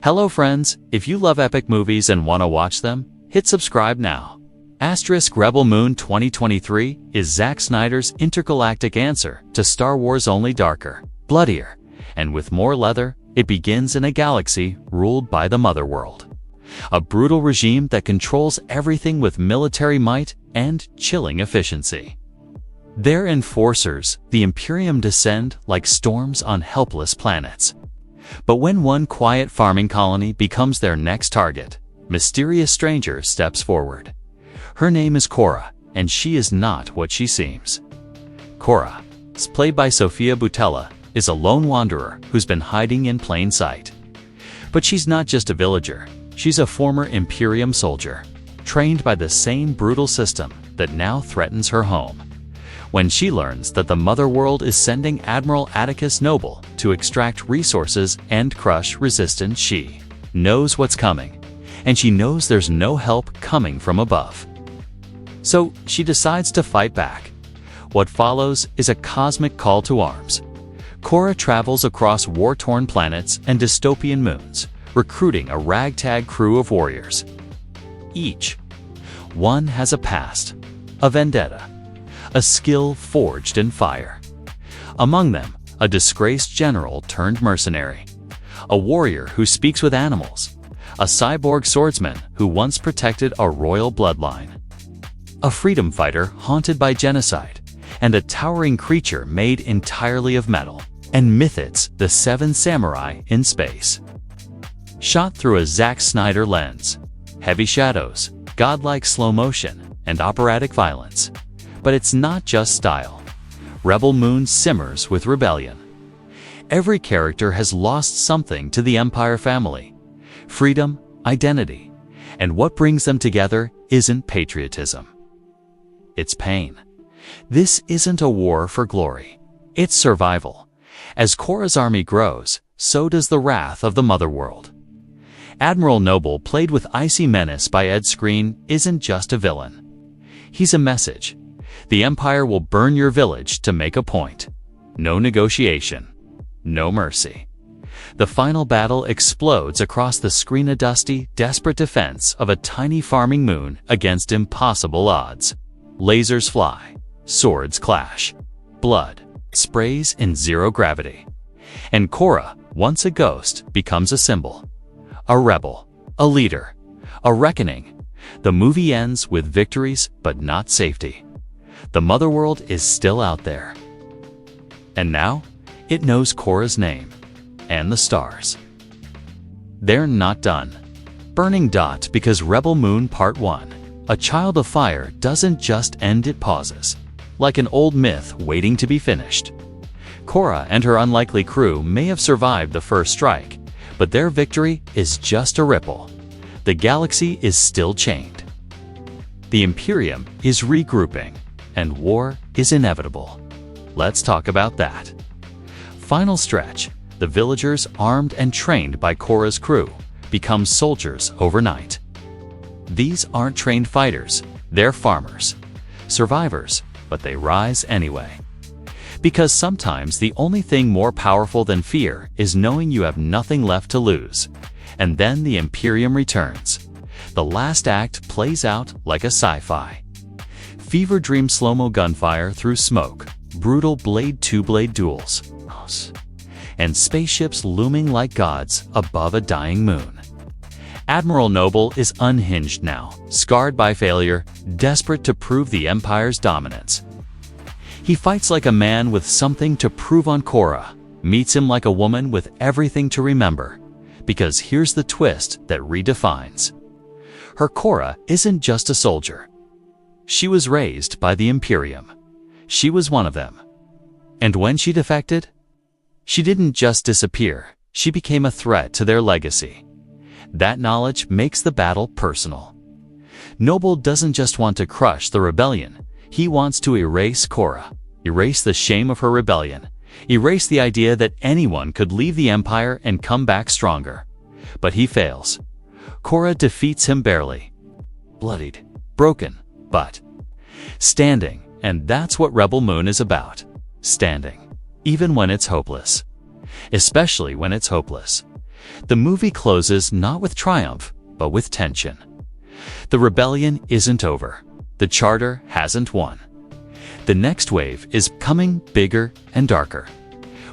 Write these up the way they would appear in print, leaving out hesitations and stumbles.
Hello friends, if you love epic movies and want to watch them, hit subscribe now. Rebel Moon 2023 is Zack Snyder's intergalactic answer to Star Wars, only darker, bloodier, and with more leather. It begins in a galaxy ruled by the Mother World, a brutal regime that controls everything with military might and chilling efficiency. Their enforcers, the Imperium, descend like storms on helpless planets. But when one quiet farming colony becomes their next target, mysterious stranger steps forward. Her name is Cora, and she is not what she seems. Cora, played by Sofia Boutella, is a lone wanderer who's been hiding in plain sight. But she's not just a villager, she's a former Imperium soldier, trained by the same brutal system that now threatens her home. When she learns that the Mother World is sending Admiral Atticus Noble to extract resources and crush resistance, she knows what's coming, and she knows there's no help coming from above. So she decides to fight back. What follows is a cosmic call to arms. Cora travels across war-torn planets and dystopian moons, recruiting a ragtag crew of warriors. Each one has a past, a vendetta, a skill forged in fire. Among them, a disgraced general turned mercenary, a warrior who speaks with animals, a cyborg swordsman who once protected a royal bloodline, a freedom fighter haunted by genocide, and a towering creature made entirely of metal, and Mythits, the Seven Samurai in space. Shot through a Zack Snyder lens, heavy shadows, godlike slow motion, and operatic violence. But it's not just style. Rebel Moon simmers with rebellion. Every character has lost something to the Empire family: freedom, identity, and what brings them together isn't patriotism. It's pain. This isn't a war for glory. It's survival. As Cora's army grows, so does the wrath of the Mother World. Admiral Noble, played with icy menace by Skrein, isn't just a villain. He's a message. The Empire will burn your village to make a point. No negotiation. No mercy. The final battle explodes across the screen, a dusty, desperate defense of a tiny farming moon against impossible odds. Lasers fly. Swords clash. Blood sprays in zero gravity. And Cora, once a ghost, becomes a symbol. A rebel. A leader. A reckoning. The movie ends with victories, but not safety. The Mother World is still out there. And now, it knows Cora's name. And the stars. They're not done. Burning Dot, because Rebel Moon Part 1, A Child of Fire, doesn't just end, it pauses. Like an old myth waiting to be finished. Cora and her unlikely crew may have survived the first strike, but their victory is just a ripple. The galaxy is still chained. The Imperium is regrouping, and war is inevitable. Let's talk about that. Final stretch. The villagers, armed and trained by Cora's crew, become soldiers overnight. These aren't trained fighters, they're farmers. Survivors, but they rise anyway. Because sometimes the only thing more powerful than fear is knowing you have nothing left to lose. And then the Imperium returns. The last act plays out like a sci-fi. Fever dream slow-mo gunfire through smoke, brutal blade-to-blade duels, and spaceships looming like gods above a dying moon. Admiral Noble is unhinged now, scarred by failure, desperate to prove the Empire's dominance. He fights like a man with something to prove on Cora, meets him like a woman with everything to remember. Because here's the twist that redefines. Her Cora isn't just a soldier. She was raised by the Imperium. She was one of them. And when she defected, she didn't just disappear, she became a threat to their legacy. That knowledge makes the battle personal. Noble doesn't just want to crush the rebellion, he wants to erase Cora, erase the shame of her rebellion, erase the idea that anyone could leave the Empire and come back stronger. But he fails. Cora defeats him barely. Bloodied, broken, but standing, and that's what Rebel Moon is about. Standing. Even when it's hopeless. Especially when it's hopeless. The movie closes not with triumph, but with tension. The rebellion isn't over. The charter hasn't won. The next wave is coming bigger and darker.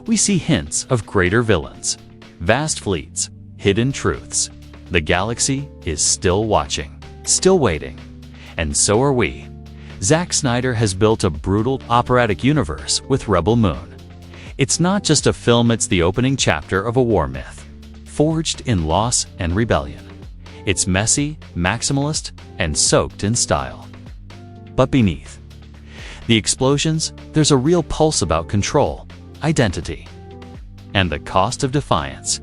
We see hints of greater villains, vast fleets, hidden truths. The galaxy is still watching, still waiting. And so are we. Zack Snyder has built a brutal operatic universe with Rebel Moon. It's not just a film, it's the opening chapter of a war myth, forged in loss and rebellion. It's messy, maximalist, and soaked in style. But beneath the explosions, there's a real pulse about control, identity, and the cost of defiance.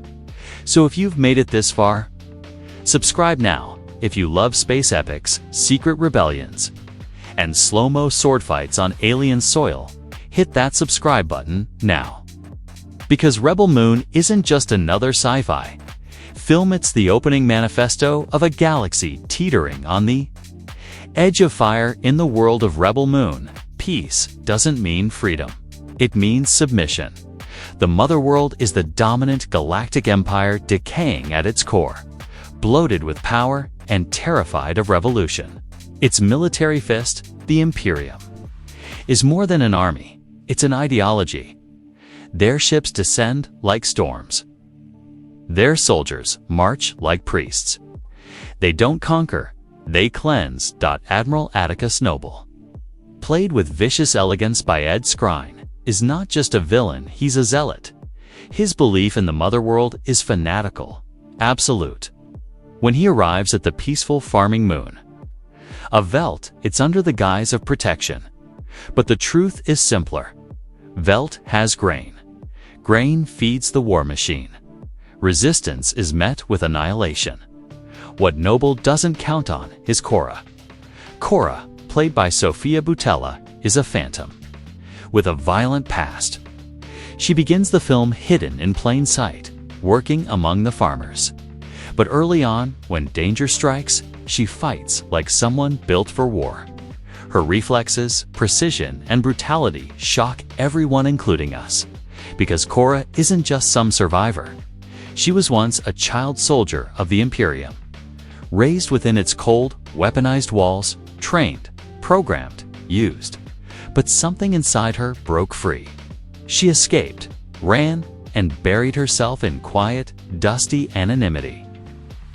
So if you've made it this far, subscribe now. If you love space epics, secret rebellions, and slow-mo sword fights on alien soil, hit that subscribe button now. Because Rebel Moon isn't just another sci-fi film, it's the opening manifesto of a galaxy teetering on the edge of fire. In the world of Rebel Moon, peace doesn't mean freedom. It means submission. The Mother World is the dominant galactic empire, decaying at its core, bloated with power and terrified of revolution. Its military fist, the Imperium, is more than an army. It's an ideology. Their ships descend like storms. Their soldiers march like priests. They don't conquer, they cleanse. Admiral Atticus Noble, played with vicious elegance by Skrein, is not just a villain, he's a zealot. His belief in the Mother World is fanatical, absolute. When he arrives at the peaceful farming moon, a Velt, it's under the guise of protection. But the truth is simpler. Velt has grain. Grain feeds the war machine. Resistance is met with annihilation. What Noble doesn't count on is Cora. Cora, played by Sofia Boutella, is a phantom with a violent past. She begins the film hidden in plain sight, working among the farmers. But early on, when danger strikes, she fights like someone built for war. Her reflexes, precision, and brutality shock everyone, including us. Because Cora isn't just some survivor. She was once a child soldier of the Imperium, raised within its cold, weaponized walls, trained, programmed, used. But something inside her broke free. She escaped, ran, and buried herself in quiet, dusty anonymity.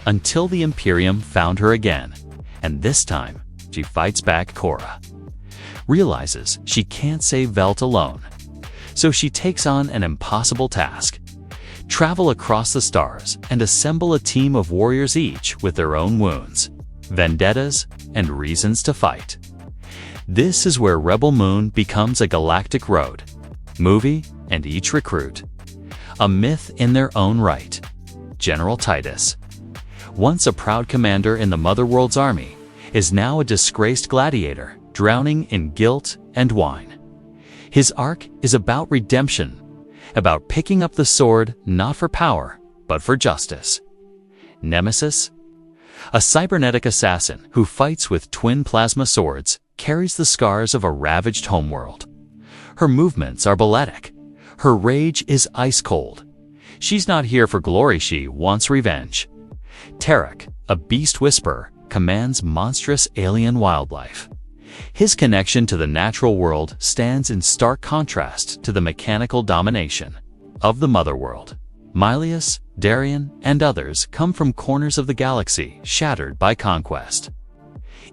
Until the Imperium found her again, and this time, she fights back. Cora realizes she can't save Velt alone, so she takes on an impossible task: travel across the stars and assemble a team of warriors, each with their own wounds, vendettas, and reasons to fight. This is where Rebel Moon becomes a galactic road movie, and each recruit a myth in their own right. General Titus, once a proud commander in the Mother World's army, is now a disgraced gladiator, drowning in guilt and wine. His arc is about redemption, about picking up the sword not for power, but for justice. Nemesis, a cybernetic assassin who fights with twin plasma swords, carries the scars of a ravaged homeworld. Her movements are balletic. Her rage is ice cold. She's not here for glory, she wants revenge. Tarek, a beast whisperer, commands monstrous alien wildlife. His connection to the natural world stands in stark contrast to the mechanical domination of the Mother World. Milius, Darien, and others come from corners of the galaxy shattered by conquest.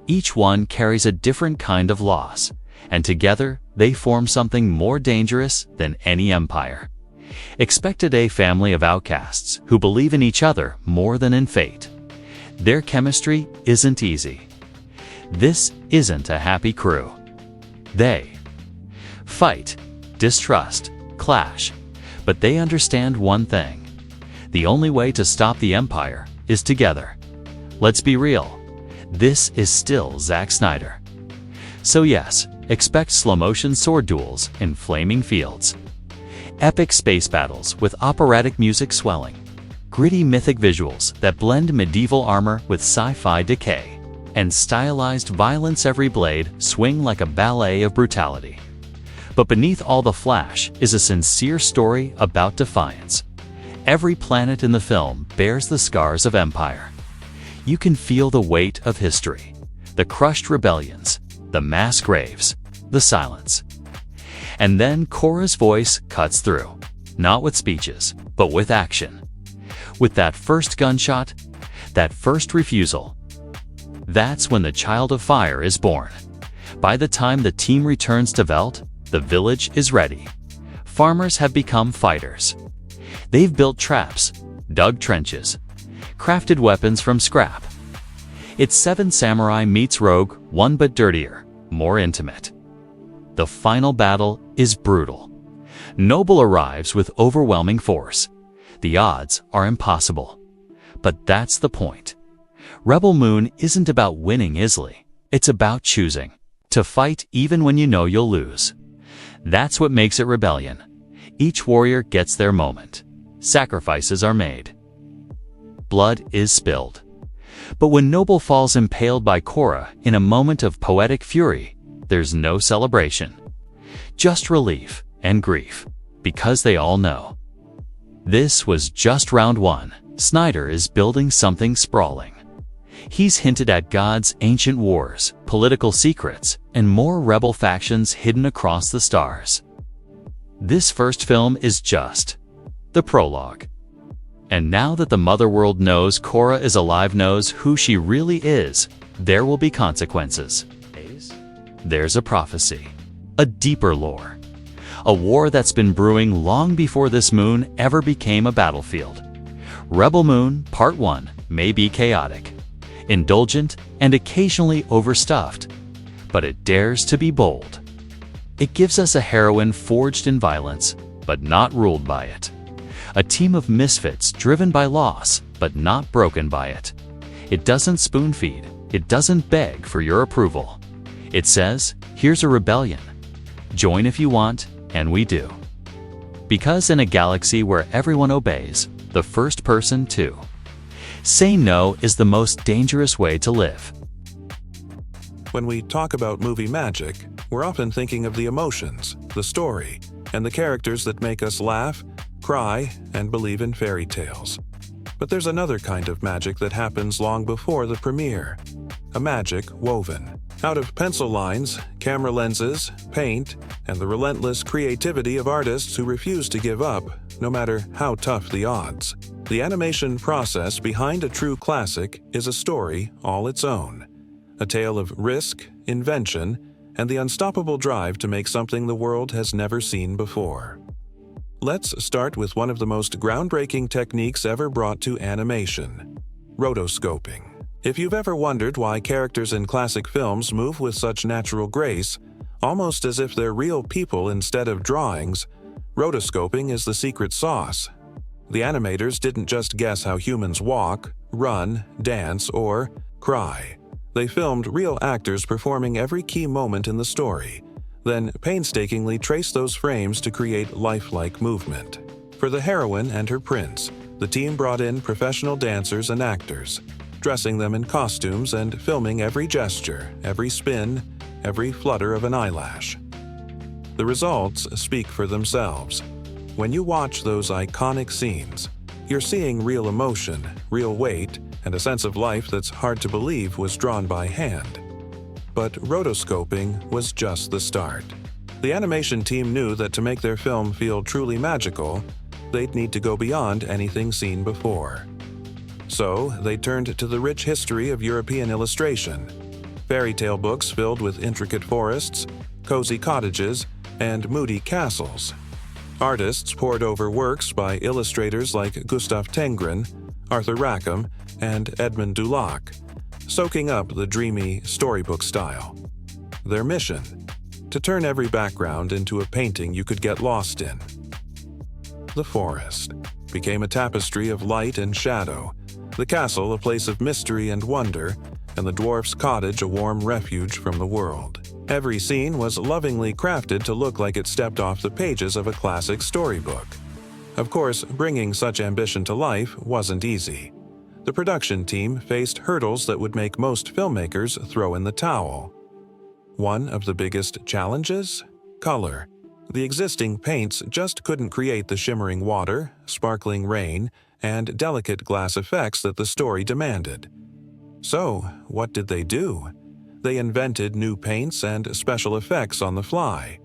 Each one carries a different kind of loss, and together they form something more dangerous than any empire. Expect a family of outcasts who believe in each other more than in fate. Their chemistry isn't easy. This isn't a happy crew. They fight, distrust, clash, but they understand one thing: the only way to stop the Empire is together. Let's be real, this is still Zack Snyder. So yes, expect slow-motion sword duels in flaming fields, epic space battles with operatic music swelling, gritty mythic visuals that blend medieval armor with sci-fi decay, and stylized violence. Every blade swing like a ballet of brutality. But beneath all the flash is a sincere story about defiance. Every planet in the film bears the scars of empire. You can feel the weight of history, the crushed rebellions, the mass graves, the silence. And then Korra's voice cuts through, not with speeches, but with action. With that first gunshot, that first refusal. That's when the child of fire is born. By the time the team returns to Veld, the village is ready. Farmers have become fighters. They've built traps, dug trenches, crafted weapons from scrap. It's Seven Samurai meets Rogue, one but dirtier, more intimate. The final battle is brutal. Noble arrives with overwhelming force. The odds are impossible. But that's the point. Rebel Moon isn't about winning easily. It's about choosing to fight even when you know you'll lose. That's what makes it rebellion. Each warrior gets their moment. Sacrifices are made. Blood is spilled. But when Noble falls impaled by Korra in a moment of poetic fury, there's no celebration. Just relief and grief, because they all know. This was just round one. Snyder is building something sprawling. He's hinted at God's ancient wars, political secrets, and more rebel factions hidden across the stars. This first film is just the prologue. And now that the Mother World knows Korra is alive, knows who she really is, there will be consequences. There's a prophecy, a deeper lore, a war that's been brewing long before this moon ever became a battlefield. Rebel Moon Part 1 may be chaotic, indulgent, and occasionally overstuffed, but it dares to be bold. It gives us a heroine forged in violence, but not ruled by it. A team of misfits driven by loss, but not broken by it. It doesn't spoon-feed. It doesn't beg for your approval. It says, here's a rebellion. Join if you want, and we do. Because in a galaxy where everyone obeys, the first person to say no is the most dangerous way to live. When we talk about movie magic, we're often thinking of the emotions, the story, and the characters that make us laugh, cry, and believe in fairy tales. But there's another kind of magic that happens long before the premiere. A magic woven out of pencil lines, camera lenses, paint, and the relentless creativity of artists who refuse to give up, no matter how tough the odds. The animation process behind a true classic is a story all its own. A tale of risk, invention, and the unstoppable drive to make something the world has never seen before. Let's start with one of the most groundbreaking techniques ever brought to animation: rotoscoping. If you've ever wondered why characters in classic films move with such natural grace, almost as if they're real people instead of drawings, rotoscoping is the secret sauce. The animators didn't just guess how humans walk, run, dance, or cry. They filmed real actors performing every key moment in the story, then painstakingly traced those frames to create lifelike movement. For the heroine and her prince, the team brought in professional dancers and actors, dressing them in costumes and filming every gesture, every spin, every flutter of an eyelash. The results speak for themselves. When you watch those iconic scenes, you're seeing real emotion, real weight, and a sense of life that's hard to believe was drawn by hand. But rotoscoping was just the start. The animation team knew that to make their film feel truly magical, they'd need to go beyond anything seen before. So they turned to the rich history of European illustration. Fairy tale books filled with intricate forests, cozy cottages, and moody castles. Artists pored over works by illustrators like Gustav Tenggren, Arthur Rackham, and Edmund Dulac, soaking up the dreamy storybook style. Their mission: to turn every background into a painting you could get lost in. The forest became a tapestry of light and shadow, the castle a place of mystery and wonder, and the dwarf's cottage a warm refuge from the world. Every scene was lovingly crafted to look like it stepped off the pages of a classic storybook. Of course, bringing such ambition to life wasn't easy. The production team faced hurdles that would make most filmmakers throw in the towel. One of the biggest challenges? Color. The existing paints just couldn't create the shimmering water, sparkling rain, and delicate glass effects that the story demanded. So, what did they do? They invented new paints and special effects on the fly.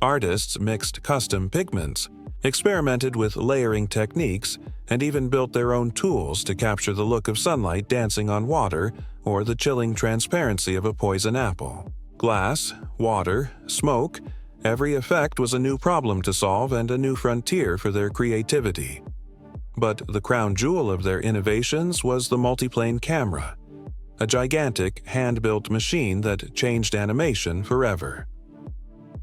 Artists mixed custom pigments, experimented with layering techniques, and even built their own tools to capture the look of sunlight dancing on water or the chilling transparency of a poison apple. Glass, water, smoke, every effect was a new problem to solve and a new frontier for their creativity. But the crown jewel of their innovations was the multiplane camera, a gigantic, hand-built machine that changed animation forever.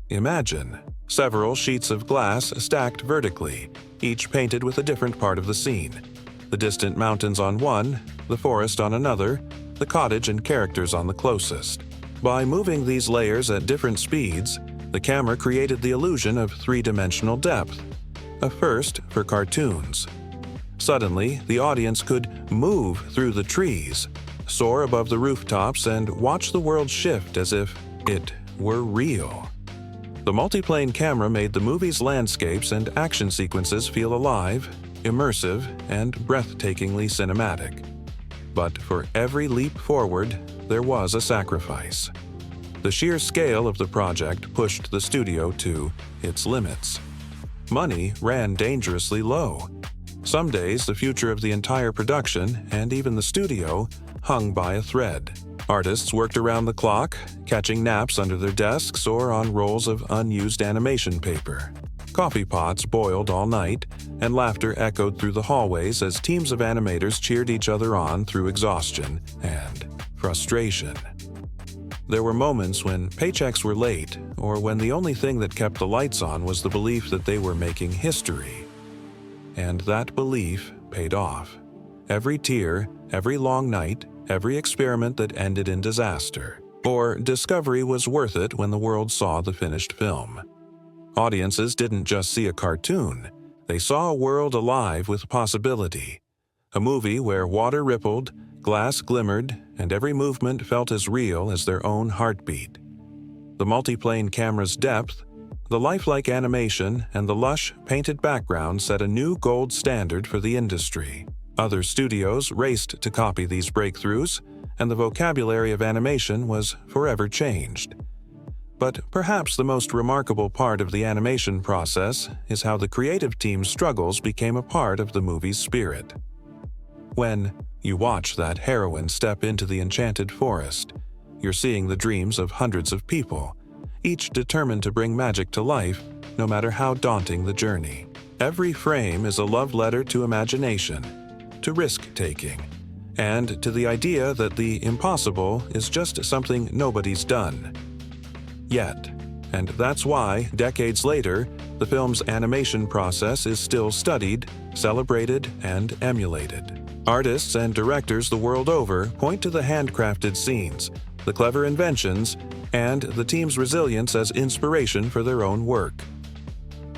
Imagine several sheets of glass stacked vertically, each painted with a different part of the scene. The distant mountains on one, the forest on another, the cottage and characters on the closest. By moving these layers at different speeds, the camera created the illusion of three-dimensional depth, a first for cartoons. Suddenly, the audience could move through the trees, soar above the rooftops, and watch the world shift as if it were real. The multiplane camera made the movie's landscapes and action sequences feel alive, immersive, and breathtakingly cinematic. But for every leap forward, there was a sacrifice. The sheer scale of the project pushed the studio to its limits. Money ran dangerously low. Some days, the future of the entire production, and even the studio, hung by a thread. Artists worked around the clock, catching naps under their desks or on rolls of unused animation paper. Coffee pots boiled all night, and laughter echoed through the hallways as teams of animators cheered each other on through exhaustion and frustration. There were moments when paychecks were late, or when the only thing that kept the lights on was the belief that they were making history. And that belief paid off. Every tear, every long night, every experiment that ended in disaster or discovery was worth it when the world saw the finished film. Audiences didn't just see a cartoon, they saw a world alive with possibility. A movie where water rippled, glass glimmered, and every movement felt as real as their own heartbeat. The multiplane camera's depth, the lifelike animation, and the lush, painted background set a new gold standard for the industry. Other studios raced to copy these breakthroughs, and the vocabulary of animation was forever changed. But perhaps the most remarkable part of the animation process is how the creative team's struggles became a part of the movie's spirit. When you watch that heroine step into the enchanted forest, you're seeing the dreams of hundreds of people, each determined to bring magic to life, no matter how daunting the journey. Every frame is a love letter to imagination, to risk-taking, and to the idea that the impossible is just something nobody's done yet. And that's why, decades later, the film's animation process is still studied, celebrated, and emulated. Artists and directors the world over point to the handcrafted scenes, the clever inventions, and the team's resilience as inspiration for their own work.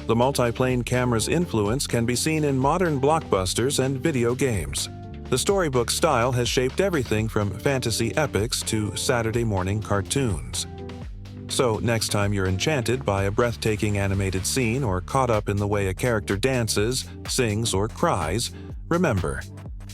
The multiplane camera's influence can be seen in modern blockbusters and video games. The storybook style has shaped everything from fantasy epics to Saturday morning cartoons. So next time you're enchanted by a breathtaking animated scene or caught up in the way a character dances, sings, or cries, remember,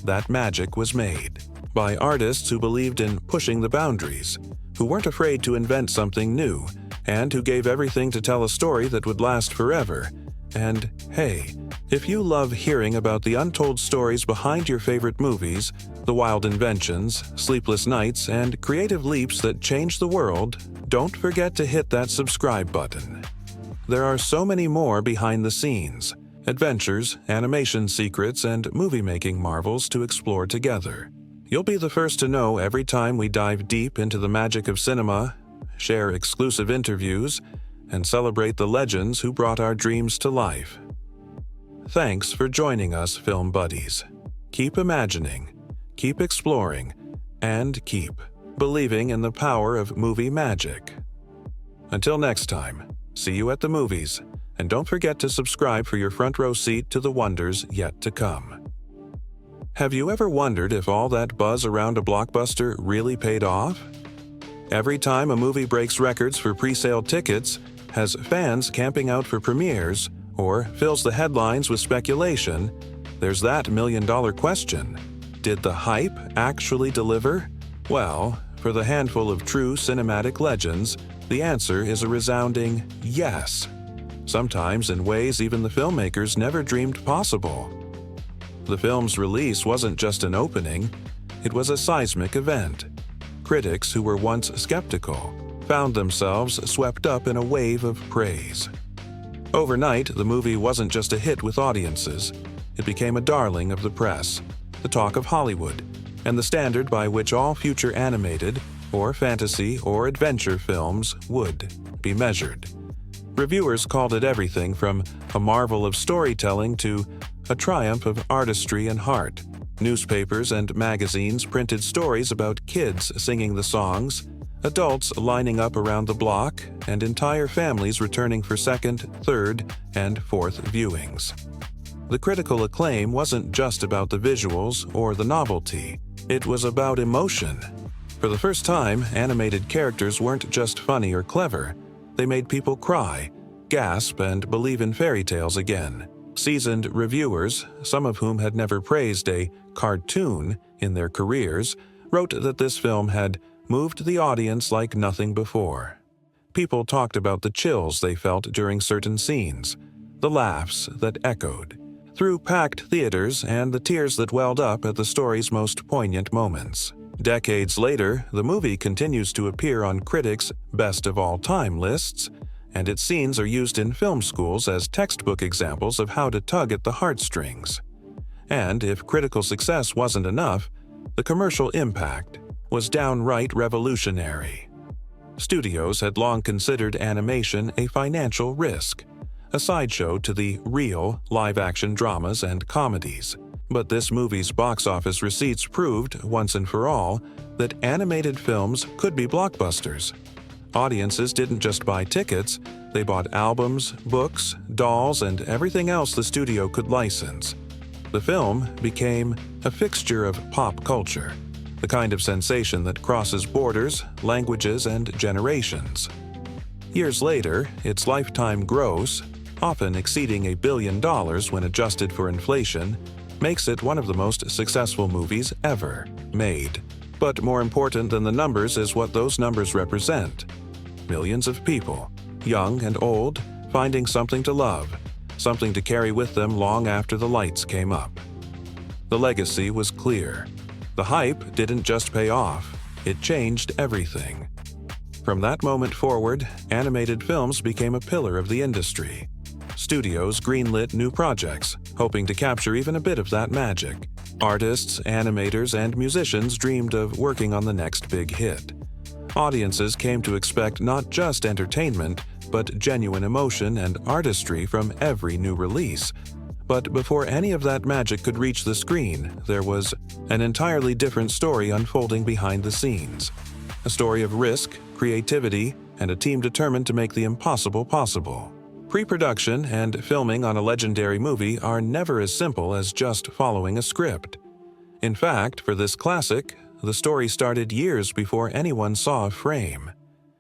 that magic was made by artists who believed in pushing the boundaries, who weren't afraid to invent something new, and who gave everything to tell a story that would last forever. And hey, if you love hearing about the untold stories behind your favorite movies, the wild inventions, sleepless nights, and creative leaps that changed the world, don't forget to hit that subscribe button. There are so many more behind the scenes, adventures, animation secrets, and movie-making marvels to explore together. You'll be the first to know every time we dive deep into the magic of cinema, share exclusive interviews, and celebrate the legends who brought our dreams to life. Thanks for joining us, Film Buddies. Keep imagining, keep exploring, and keep believing in the power of movie magic. Until next time, see you at the movies, and don't forget to subscribe for your front row seat to the wonders yet to come. Have you ever wondered if all that buzz around a blockbuster really paid off? Every time a movie breaks records for pre-sale tickets, has fans camping out for premieres, or fills the headlines with speculation, there's that million-dollar question. Did the hype actually deliver? Well, for the handful of true cinematic legends, the answer is a resounding yes. Sometimes in ways even the filmmakers never dreamed possible. The film's release wasn't just an opening, it was a seismic event. Critics who were once skeptical found themselves swept up in a wave of praise. Overnight, the movie wasn't just a hit with audiences. It became a darling of the press, the talk of Hollywood, and the standard by which all future animated, or fantasy, or adventure films would be measured. Reviewers called it everything from a marvel of storytelling to a triumph of artistry and heart. Newspapers and magazines printed stories about kids singing the songs, adults lining up around the block, and entire families returning for second, third, and fourth viewings. The critical acclaim wasn't just about the visuals or the novelty. It was about emotion. For the first time, animated characters weren't just funny or clever. They made people cry, gasp, and believe in fairy tales again. Seasoned reviewers, some of whom had never praised a cartoon in their careers, wrote that this film had moved the audience like nothing before. People talked about the chills they felt during certain scenes, the laughs that echoed through packed theaters, and the tears that welled up at the story's most poignant moments. Decades later, the movie continues to appear on critics' best-of-all-time lists, and its scenes are used in film schools as textbook examples of how to tug at the heartstrings. And if critical success wasn't enough, the commercial impact was downright revolutionary. Studios had long considered animation a financial risk, a sideshow to the real live-action dramas and comedies. But this movie's box office receipts proved, once and for all, that animated films could be blockbusters. Audiences didn't just buy tickets, they bought albums, books, dolls, and everything else the studio could license. The film became a fixture of pop culture, the kind of sensation that crosses borders, languages, and generations. Years later, its lifetime gross, often exceeding $1 billion when adjusted for inflation, makes it one of the most successful movies ever made. But more important than the numbers is what those numbers represent. Millions of people, young and old, finding something to love, something to carry with them long after the lights came up. The legacy was clear. The hype didn't just pay off, it changed everything. From that moment forward, animated films became a pillar of the industry. Studios greenlit new projects, hoping to capture even a bit of that magic. Artists, animators, and musicians dreamed of working on the next big hit. Audiences came to expect not just entertainment, but genuine emotion and artistry from every new release. But before any of that magic could reach the screen, there was an entirely different story unfolding behind the scenes. A story of risk, creativity, and a team determined to make the impossible possible. Pre-production and filming on a legendary movie are never as simple as just following a script. In fact, for this classic, the story started years before anyone saw a frame.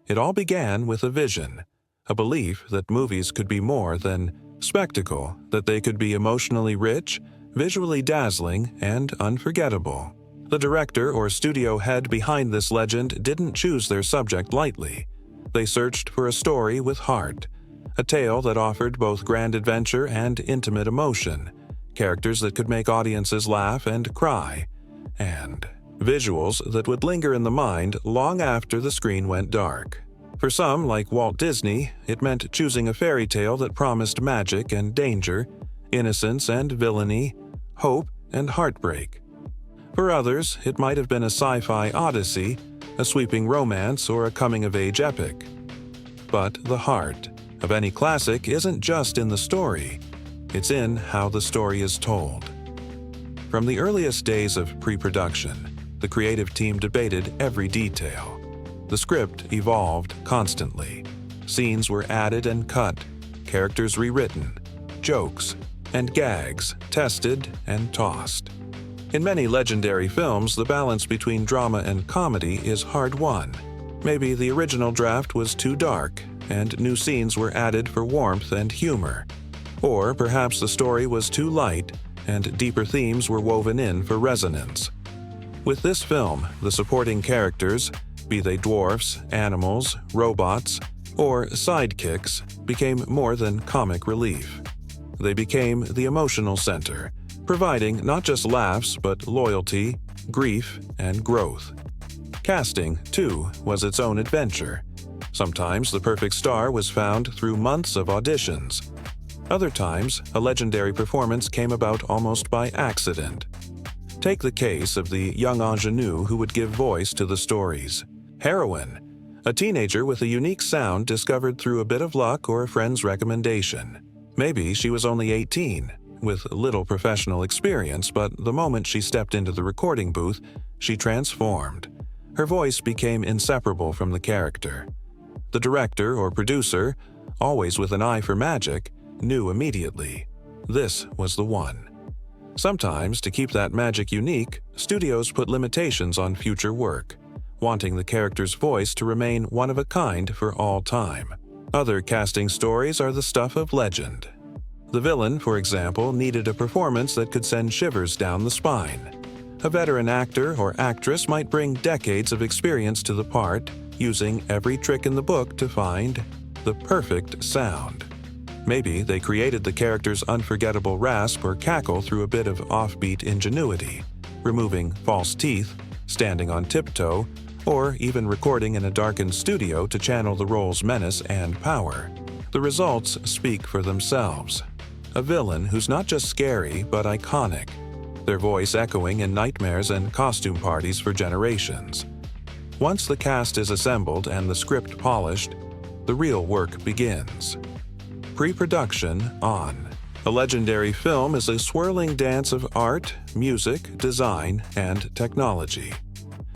It all began with a vision, a belief that movies could be more than spectacle, that they could be emotionally rich, visually dazzling, and unforgettable. The director or studio head behind this legend didn't choose their subject lightly. They searched for a story with heart, a tale that offered both grand adventure and intimate emotion, characters that could make audiences laugh and cry, and visuals that would linger in the mind long after the screen went dark. For some, like Walt Disney, it meant choosing a fairy tale that promised magic and danger, innocence and villainy, hope and heartbreak. For others, it might have been a sci-fi odyssey, a sweeping romance, or a coming-of-age epic. But the heart of any classic isn't just in the story, it's in how the story is told. From the earliest days of pre-production, the creative team debated every detail. The script evolved constantly. Scenes were added and cut, characters rewritten, jokes and gags tested and tossed. In many legendary films, the balance between drama and comedy is hard-won. Maybe the original draft was too dark, and new scenes were added for warmth and humor. Or perhaps the story was too light and deeper themes were woven in for resonance. With this film, the supporting characters, be they dwarfs, animals, robots, or sidekicks, became more than comic relief. They became the emotional center, providing not just laughs but loyalty, grief, and growth. Casting, too, was its own adventure. Sometimes the perfect star was found through months of auditions. Other times, a legendary performance came about almost by accident. Take the case of the young ingenue who would give voice to the story's heroine, a teenager with a unique sound discovered through a bit of luck or a friend's recommendation. Maybe she was only 18, with little professional experience, but the moment she stepped into the recording booth, she transformed. Her voice became inseparable from the character. The director or producer, always with an eye for magic, knew immediately. This was the one. Sometimes, to keep that magic unique, studios put limitations on future work, wanting the character's voice to remain one of a kind for all time. Other casting stories are the stuff of legend. The villain, for example, needed a performance that could send shivers down the spine. A veteran actor or actress might bring decades of experience to the part, using every trick in the book to find the perfect sound. Maybe they created the character's unforgettable rasp or cackle through a bit of offbeat ingenuity, removing false teeth, standing on tiptoe, or even recording in a darkened studio to channel the role's menace and power. The results speak for themselves. A villain who's not just scary but iconic, their voice echoing in nightmares and costume parties for generations. Once the cast is assembled and the script polished, the real work begins. Pre-production on. A legendary film is a swirling dance of art, music, design, and technology.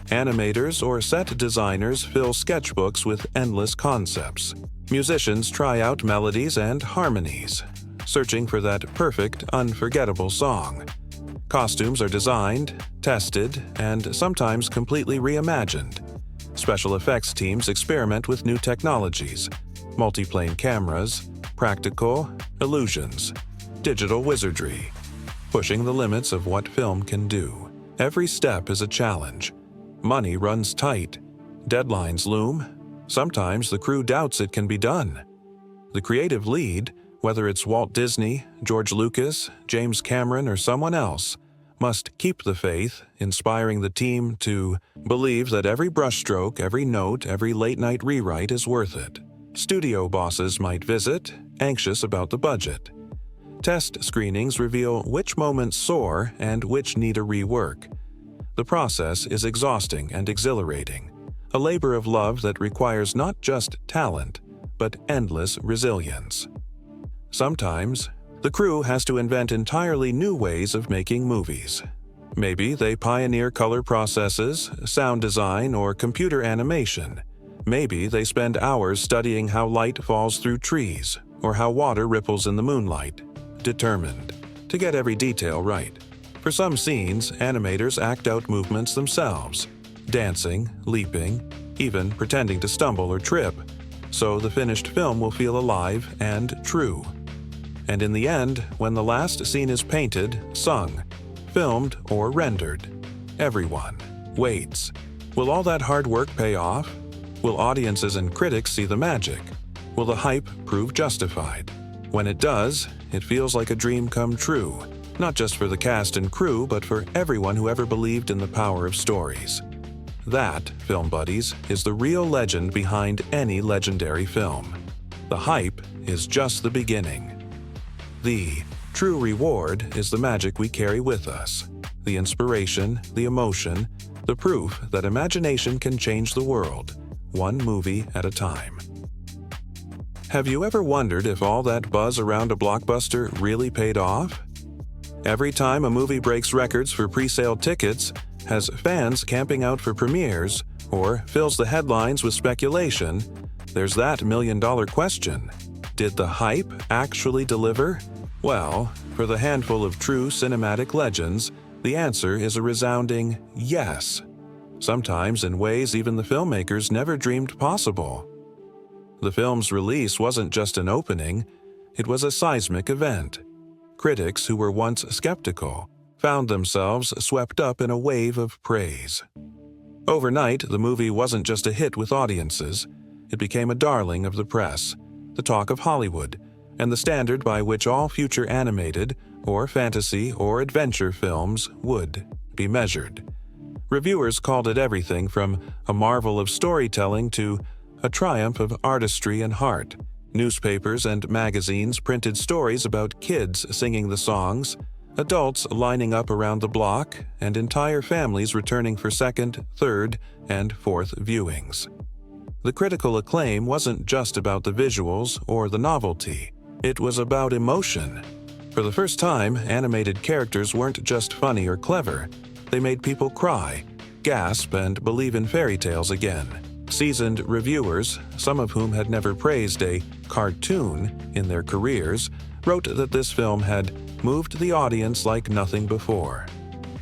Animators or set designers fill sketchbooks with endless concepts. Musicians try out melodies and harmonies, searching for that perfect, unforgettable song. Costumes are designed, tested, and sometimes completely reimagined. Special effects teams experiment with new technologies, multiplane cameras, practical illusions, digital wizardry, pushing the limits of what film can do. Every step is a challenge. Money runs tight. Deadlines loom. Sometimes the crew doubts it can be done. The creative lead, whether it's Walt Disney, George Lucas, James Cameron, or someone else, must keep the faith, inspiring the team to believe that every brushstroke, every note, every late-night rewrite is worth it. Studio bosses might visit, anxious about the budget. Test screenings reveal which moments soar and which need a rework. The process is exhausting and exhilarating, a labor of love that requires not just talent, but endless resilience. Sometimes, the crew has to invent entirely new ways of making movies. Maybe they pioneer color processes, sound design, or computer animation. Maybe they spend hours studying how light falls through trees, or how water ripples in the moonlight, determined to get every detail right. For some scenes, animators act out movements themselves, dancing, leaping, even pretending to stumble or trip, so the finished film will feel alive and true. And in the end, when the last scene is painted, sung, filmed, or rendered, everyone waits. Will all that hard work pay off? Will audiences and critics see the magic? Will the hype prove justified? When it does, it feels like a dream come true, not just for the cast and crew, but for everyone who ever believed in the power of stories. That, film buddies, is the real legend behind any legendary film. The hype is just the beginning. The true reward is the magic we carry with us, the inspiration, the emotion, the proof that imagination can change the world, one movie at a time. Have you ever wondered if all that buzz around a blockbuster really paid off? Every time a movie breaks records for pre-sale tickets, has fans camping out for premieres, or fills the headlines with speculation, there's that million-dollar question. Did the hype actually deliver? Well, for the handful of true cinematic legends, the answer is a resounding yes. Sometimes in ways even the filmmakers never dreamed possible. The film's release wasn't just an opening, it was a seismic event. Critics who were once skeptical found themselves swept up in a wave of praise. Overnight, the movie wasn't just a hit with audiences, it became a darling of the press, the talk of Hollywood, and the standard by which all future animated, or fantasy, or adventure films would be measured. Reviewers called it everything from a marvel of storytelling to a triumph of artistry and heart. Newspapers and magazines printed stories about kids singing the songs, adults lining up around the block, and entire families returning for second, third, and fourth viewings. The critical acclaim wasn't just about the visuals or the novelty. It was about emotion. For the first time, animated characters weren't just funny or clever. They made people cry, gasp, and believe in fairy tales again. Seasoned reviewers, some of whom had never praised a cartoon in their careers, wrote that this film had moved the audience like nothing before.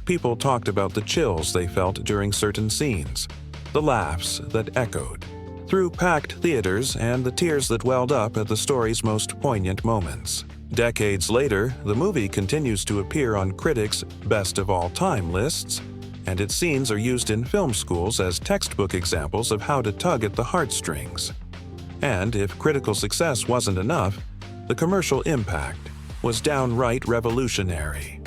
People talked about the chills they felt during certain scenes, the laughs that echoed through packed theaters, and the tears that welled up at the story's most poignant moments. Decades later, the movie continues to appear on critics' best-of-all-time lists, and its scenes are used in film schools as textbook examples of how to tug at the heartstrings. And if critical success wasn't enough, the commercial impact was downright revolutionary.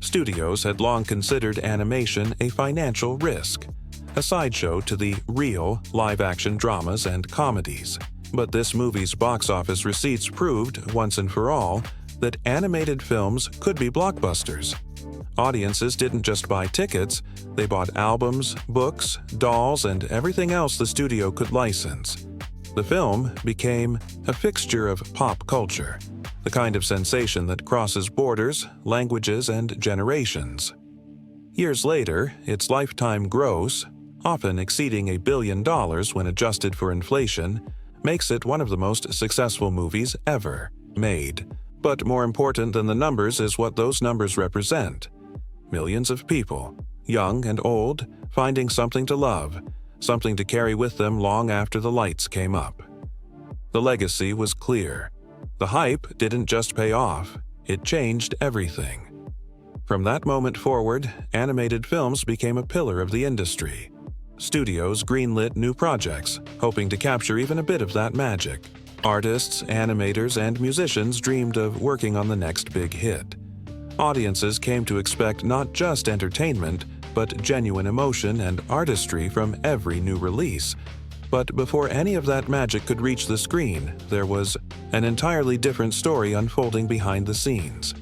Studios had long considered animation a financial risk, a sideshow to the real live-action dramas and comedies. But this movie's box office receipts proved, once and for all, that animated films could be blockbusters. Audiences didn't just buy tickets, they bought albums, books, dolls, and everything else the studio could license. The film became a fixture of pop culture, the kind of sensation that crosses borders, languages, and generations. Years later, its lifetime gross, often exceeding $1 billion when adjusted for inflation, makes it one of the most successful movies ever made. But more important than the numbers is what those numbers represent. Millions of people, young and old, finding something to love, something to carry with them long after the lights came up. The legacy was clear. The hype didn't just pay off, it changed everything. From that moment forward, animated films became a pillar of the industry. Studios greenlit new projects, hoping to capture even a bit of that magic. Artists, animators, and musicians dreamed of working on the next big hit. Audiences came to expect not just entertainment, but genuine emotion and artistry from every new release. But before any of that magic could reach the screen, there was an entirely different story unfolding behind the scenes.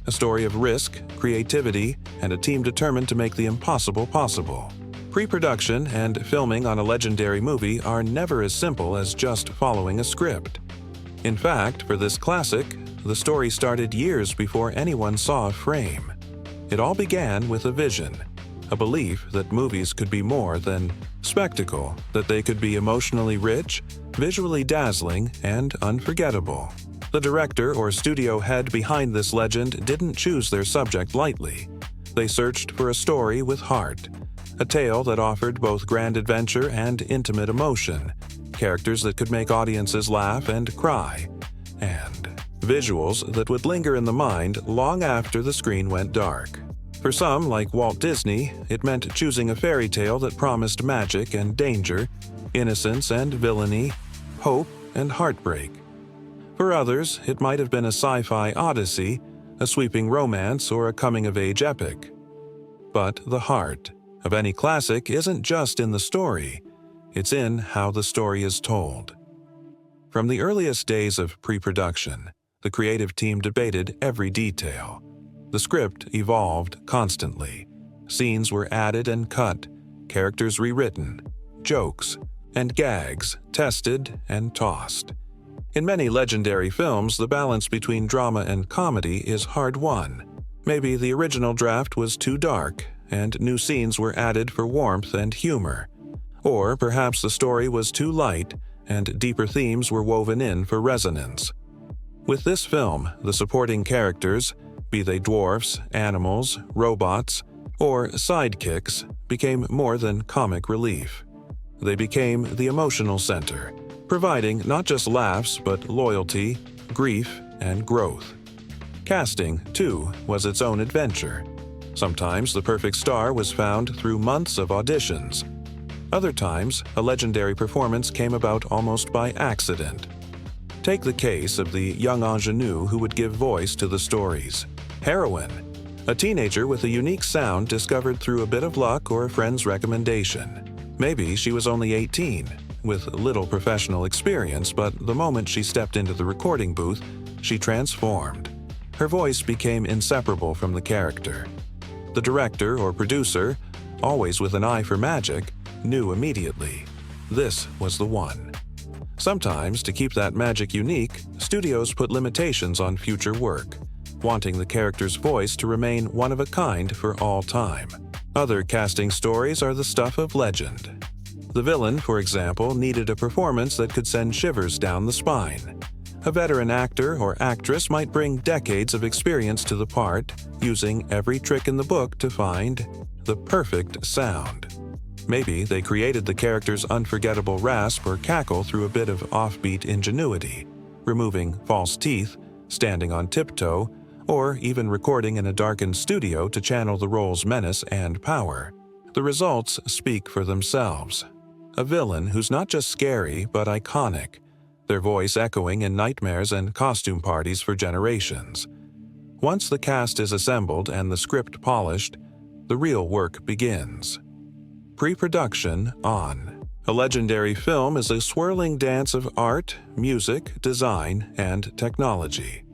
A story of risk, creativity, and a team determined to make the impossible possible. Pre-production and filming on a legendary movie are never as simple as just following a script. In fact, for this classic, the story started years before anyone saw a frame. It all began with a vision, a belief that movies could be more than spectacle, that they could be emotionally rich, visually dazzling, and unforgettable. The director or studio head behind this legend didn't choose their subject lightly. They searched for a story with heart, a tale that offered both grand adventure and intimate emotion, characters that could make audiences laugh and cry, and visuals that would linger in the mind long after the screen went dark. For some, like Walt Disney, it meant choosing a fairy tale that promised magic and danger, innocence and villainy, hope and heartbreak. For others, it might have been a sci-fi odyssey, a sweeping romance, or a coming-of-age epic. But the heart of any classic isn't just in the story, it's in how the story is told. From the earliest days of pre-production, the creative team debated every detail. The script evolved constantly. Scenes were added and cut, characters rewritten, jokes and gags tested and tossed. In many legendary films, the balance between drama and comedy is hard-won. Maybe the original draft was too dark, and new scenes were added for warmth and humor. Or perhaps the story was too light, and deeper themes were woven in for resonance. With this film, the supporting characters, be they dwarfs, animals, robots, or sidekicks, became more than comic relief. They became the emotional center, providing not just laughs but loyalty, grief, and growth. Casting, too, was its own adventure. Sometimes the perfect star was found through months of auditions. Other times, a legendary performance came about almost by accident. Take the case of the young ingenue who would give voice to the story's heroine, a teenager with a unique sound discovered through a bit of luck or a friend's recommendation. Maybe she was only 18, with little professional experience, but the moment she stepped into the recording booth, she transformed. Her voice became inseparable from the character. The director or producer, always with an eye for magic, knew immediately. This was the one. Sometimes, to keep that magic unique, studios put limitations on future work, wanting the character's voice to remain one of a kind for all time. Other casting stories are the stuff of legend. The villain, for example, needed a performance that could send shivers down the spine. A veteran actor or actress might bring decades of experience to the part, using every trick in the book to find the perfect sound. Maybe they created the character's unforgettable rasp or cackle through a bit of offbeat ingenuity, removing false teeth, standing on tiptoe, or even recording in a darkened studio to channel the role's menace and power. The results speak for themselves. A villain who's not just scary but iconic, their voice echoing in nightmares and costume parties for generations. Once the cast is assembled and the script polished, the real work begins. Pre-production on. A legendary film is a swirling dance of art, music, design, and technology.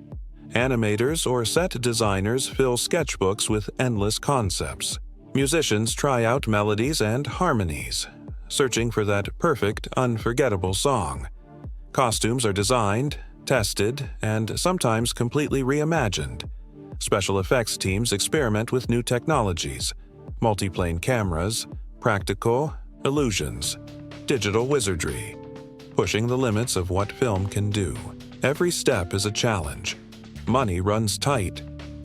Animators or set designers fill sketchbooks with endless concepts. Musicians try out melodies and harmonies, searching for that perfect, unforgettable song. Costumes are designed, tested, and sometimes completely reimagined. Special effects teams experiment with new technologies, multiplane cameras, practical illusions, digital wizardry, pushing the limits of what film can do. Every step is a challenge. Money runs tight.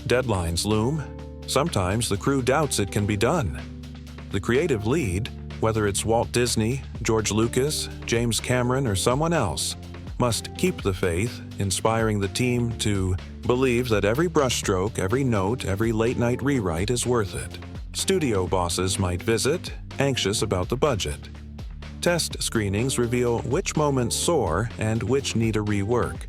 Deadlines loom. Sometimes the crew doubts it can be done. The creative lead, whether it's Walt Disney, George Lucas, James Cameron, or someone else, must keep the faith, inspiring the team to believe that every brushstroke, every note, every late-night rewrite is worth it. Studio bosses might visit, anxious about the budget. Test screenings reveal which moments soar and which need a rework.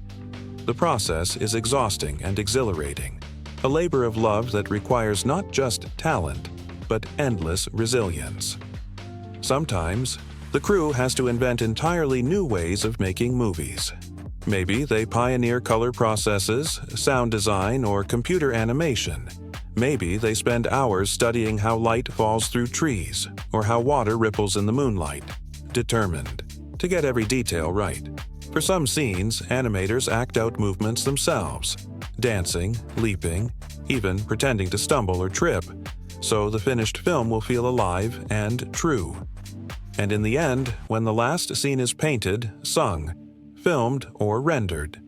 The process is exhausting and exhilarating, a labor of love that requires not just talent, but endless resilience. Sometimes, the crew has to invent entirely new ways of making movies. Maybe they pioneer color processes, sound design, or computer animation. Maybe they spend hours studying how light falls through trees, or how water ripples in the moonlight, determined to get every detail right. For some scenes, animators act out movements themselves, dancing, leaping, even pretending to stumble or trip, so the finished film will feel alive and true. And in the end, when the last scene is painted, sung, filmed, or rendered,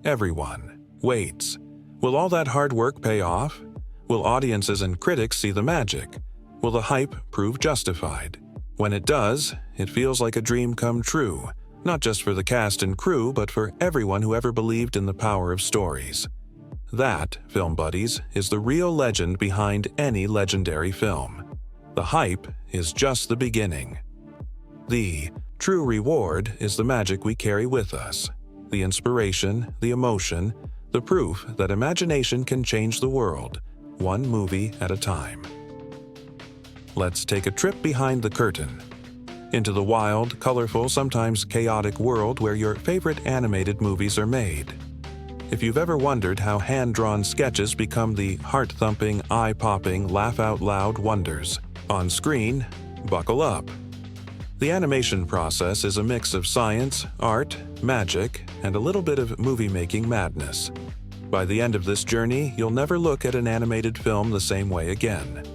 everyone waits. Will all that hard work pay off? Will audiences and critics see the magic? Will the hype prove justified? When it does, it feels like a dream come true, not just for the cast and crew, but for everyone who ever believed in the power of stories. That, film buddies, is the real legend behind any legendary film. The hype is just the beginning. The true reward is the magic we carry with us, the inspiration, the emotion, the proof that imagination can change the world, one movie at a time. Let's take a trip behind the curtain, into the wild, colorful, sometimes chaotic world where your favorite animated movies are made. If you've ever wondered how hand-drawn sketches become the heart-thumping, eye-popping, laugh-out-loud wonders on screen, buckle up. The animation process is a mix of science, art, magic, and a little bit of movie-making madness. By the end of this journey, you'll never look at an animated film the same way again.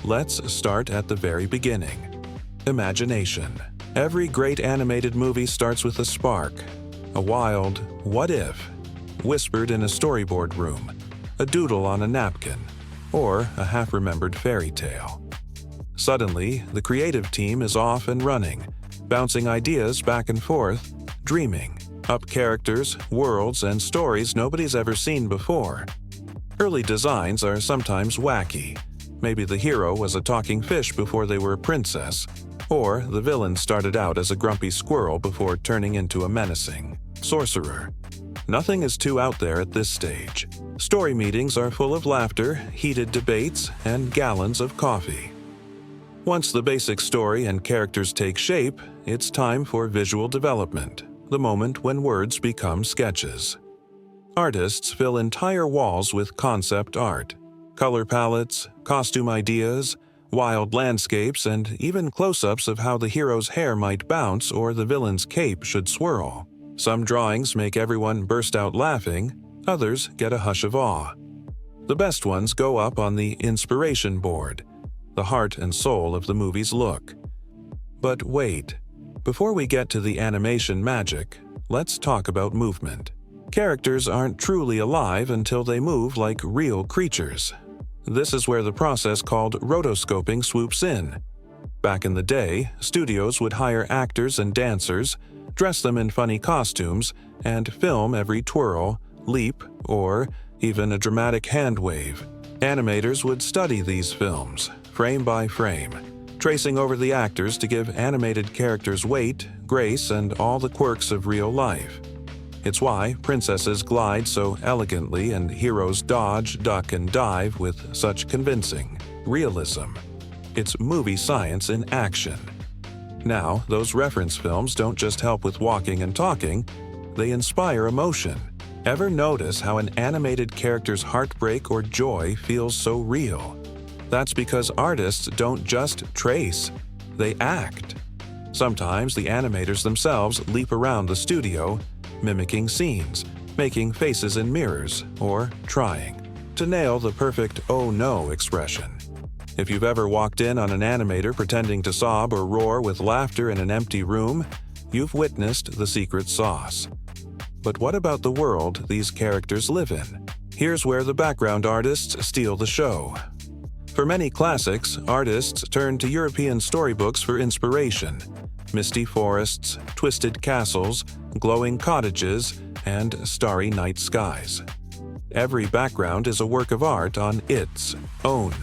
Let's start at the very beginning. Imagination. Every great animated movie starts with a spark, a wild "what if?" whispered in a storyboard room, a doodle on a napkin, or a half-remembered fairy tale. Suddenly, the creative team is off and running, bouncing ideas back and forth, dreaming, up characters, worlds, and stories nobody's ever seen before. Early designs are sometimes wacky. Maybe the hero was a talking fish before they were a princess, or the villain started out as a grumpy squirrel before turning into a menacing sorcerer. Nothing is too out there at this stage. Story meetings are full of laughter, heated debates, and gallons of coffee. Once the basic story and characters take shape, it's time for visual development, the moment when words become sketches. Artists fill entire walls with concept art, color palettes, costume ideas, wild landscapes, and even close-ups of how the hero's hair might bounce or the villain's cape should swirl. Some drawings make everyone burst out laughing, others get a hush of awe. The best ones go up on the inspiration board, the heart and soul of the movie's look. But wait, before we get to the animation magic, let's talk about movement. Characters aren't truly alive until they move like real creatures. This is where the process called rotoscoping swoops in. Back in the day, studios would hire actors and dancers, dress them in funny costumes, and film every twirl, leap, or even a dramatic hand wave. Animators would study these films, frame by frame, tracing over the actors to give animated characters weight, grace, and all the quirks of real life. It's why princesses glide so elegantly and heroes dodge, duck, and dive with such convincing realism. It's movie science in action. Now, those reference films don't just help with walking and talking, they inspire emotion. Ever notice how an animated character's heartbreak or joy feels so real? That's because artists don't just trace, they act. Sometimes the animators themselves leap around the studio, mimicking scenes, making faces in mirrors, or trying to nail the perfect "oh no" expression. If you've ever walked in on an animator pretending to sob or roar with laughter in an empty room, you've witnessed the secret sauce. But what about the world these characters live in? Here's where the background artists steal the show. For many classics, artists turn to European storybooks for inspiration. Misty forests, twisted castles, glowing cottages, and starry night skies. Every background is a work of art on its own.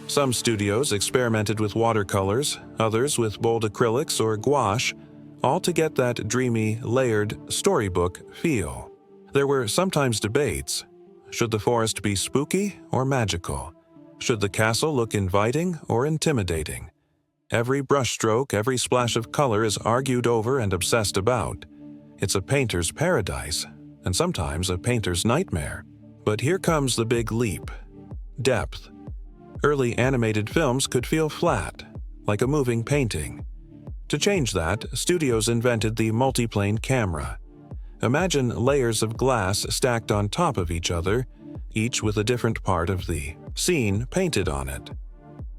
Some studios experimented with watercolors, others with bold acrylics or gouache, all to get that dreamy, layered storybook feel. There were sometimes debates. Should the forest be spooky or magical? Should the castle look inviting or intimidating? Every brushstroke, every splash of color is argued over and obsessed about. It's a painter's paradise, and sometimes a painter's nightmare. But here comes the big leap: depth. Early animated films could feel flat, like a moving painting. To change that, studios invented the multiplane camera. Imagine layers of glass stacked on top of each other, each with a different part of the scene painted on it.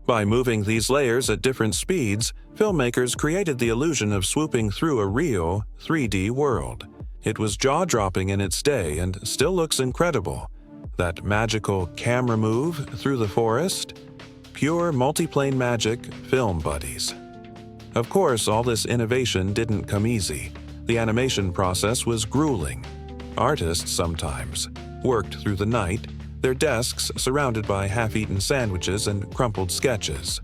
By moving these layers at different speeds, filmmakers created the illusion of swooping through a real 3D world. It was jaw-dropping in its day and still looks incredible. That magical camera move through the forest? Pure multiplane magic, film buddies. Of course, all this innovation didn't come easy. The animation process was grueling. Artists sometimes worked through the night, their desks surrounded by half-eaten sandwiches and crumpled sketches.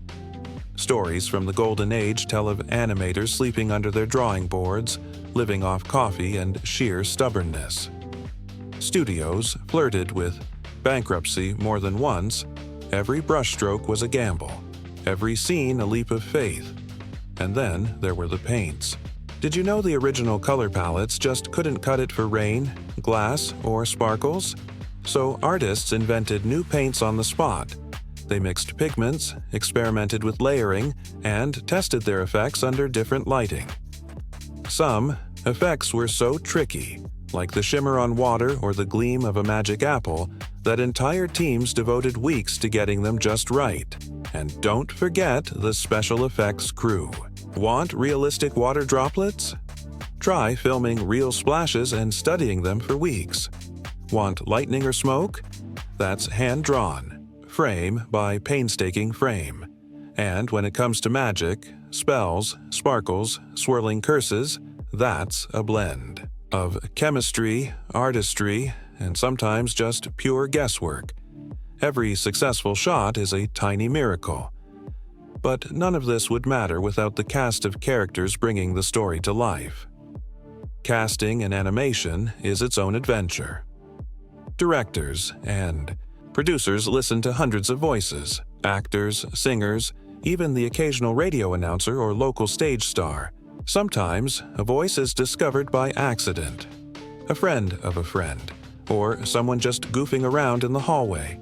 Stories from the Golden Age tell of animators sleeping under their drawing boards, living off coffee and sheer stubbornness. Studios flirted with bankruptcy more than once. Every brushstroke was a gamble, every scene a leap of faith. And then there were the paints. Did you know the original color palettes just couldn't cut it for rain, glass, or sparkles? So artists invented new paints on the spot. They mixed pigments, experimented with layering, and tested their effects under different lighting. Some effects were so tricky, like the shimmer on water or the gleam of a magic apple, that entire teams devoted weeks to getting them just right. And don't forget the special effects crew. Want realistic water droplets? Try filming real splashes and studying them for weeks. Want lightning or smoke? That's hand-drawn, frame by painstaking frame. And when it comes to magic, spells, sparkles, swirling curses, That's a blend of chemistry, artistry, and sometimes just pure guesswork. Every successful shot is a tiny miracle. But none of this would matter without the cast of characters bringing the story to life. Casting in animation is its own adventure. Directors and producers listen to hundreds of voices, actors, singers, even the occasional radio announcer or local stage star. Sometimes, a voice is discovered by accident, a friend of a friend, or someone just goofing around in the hallway.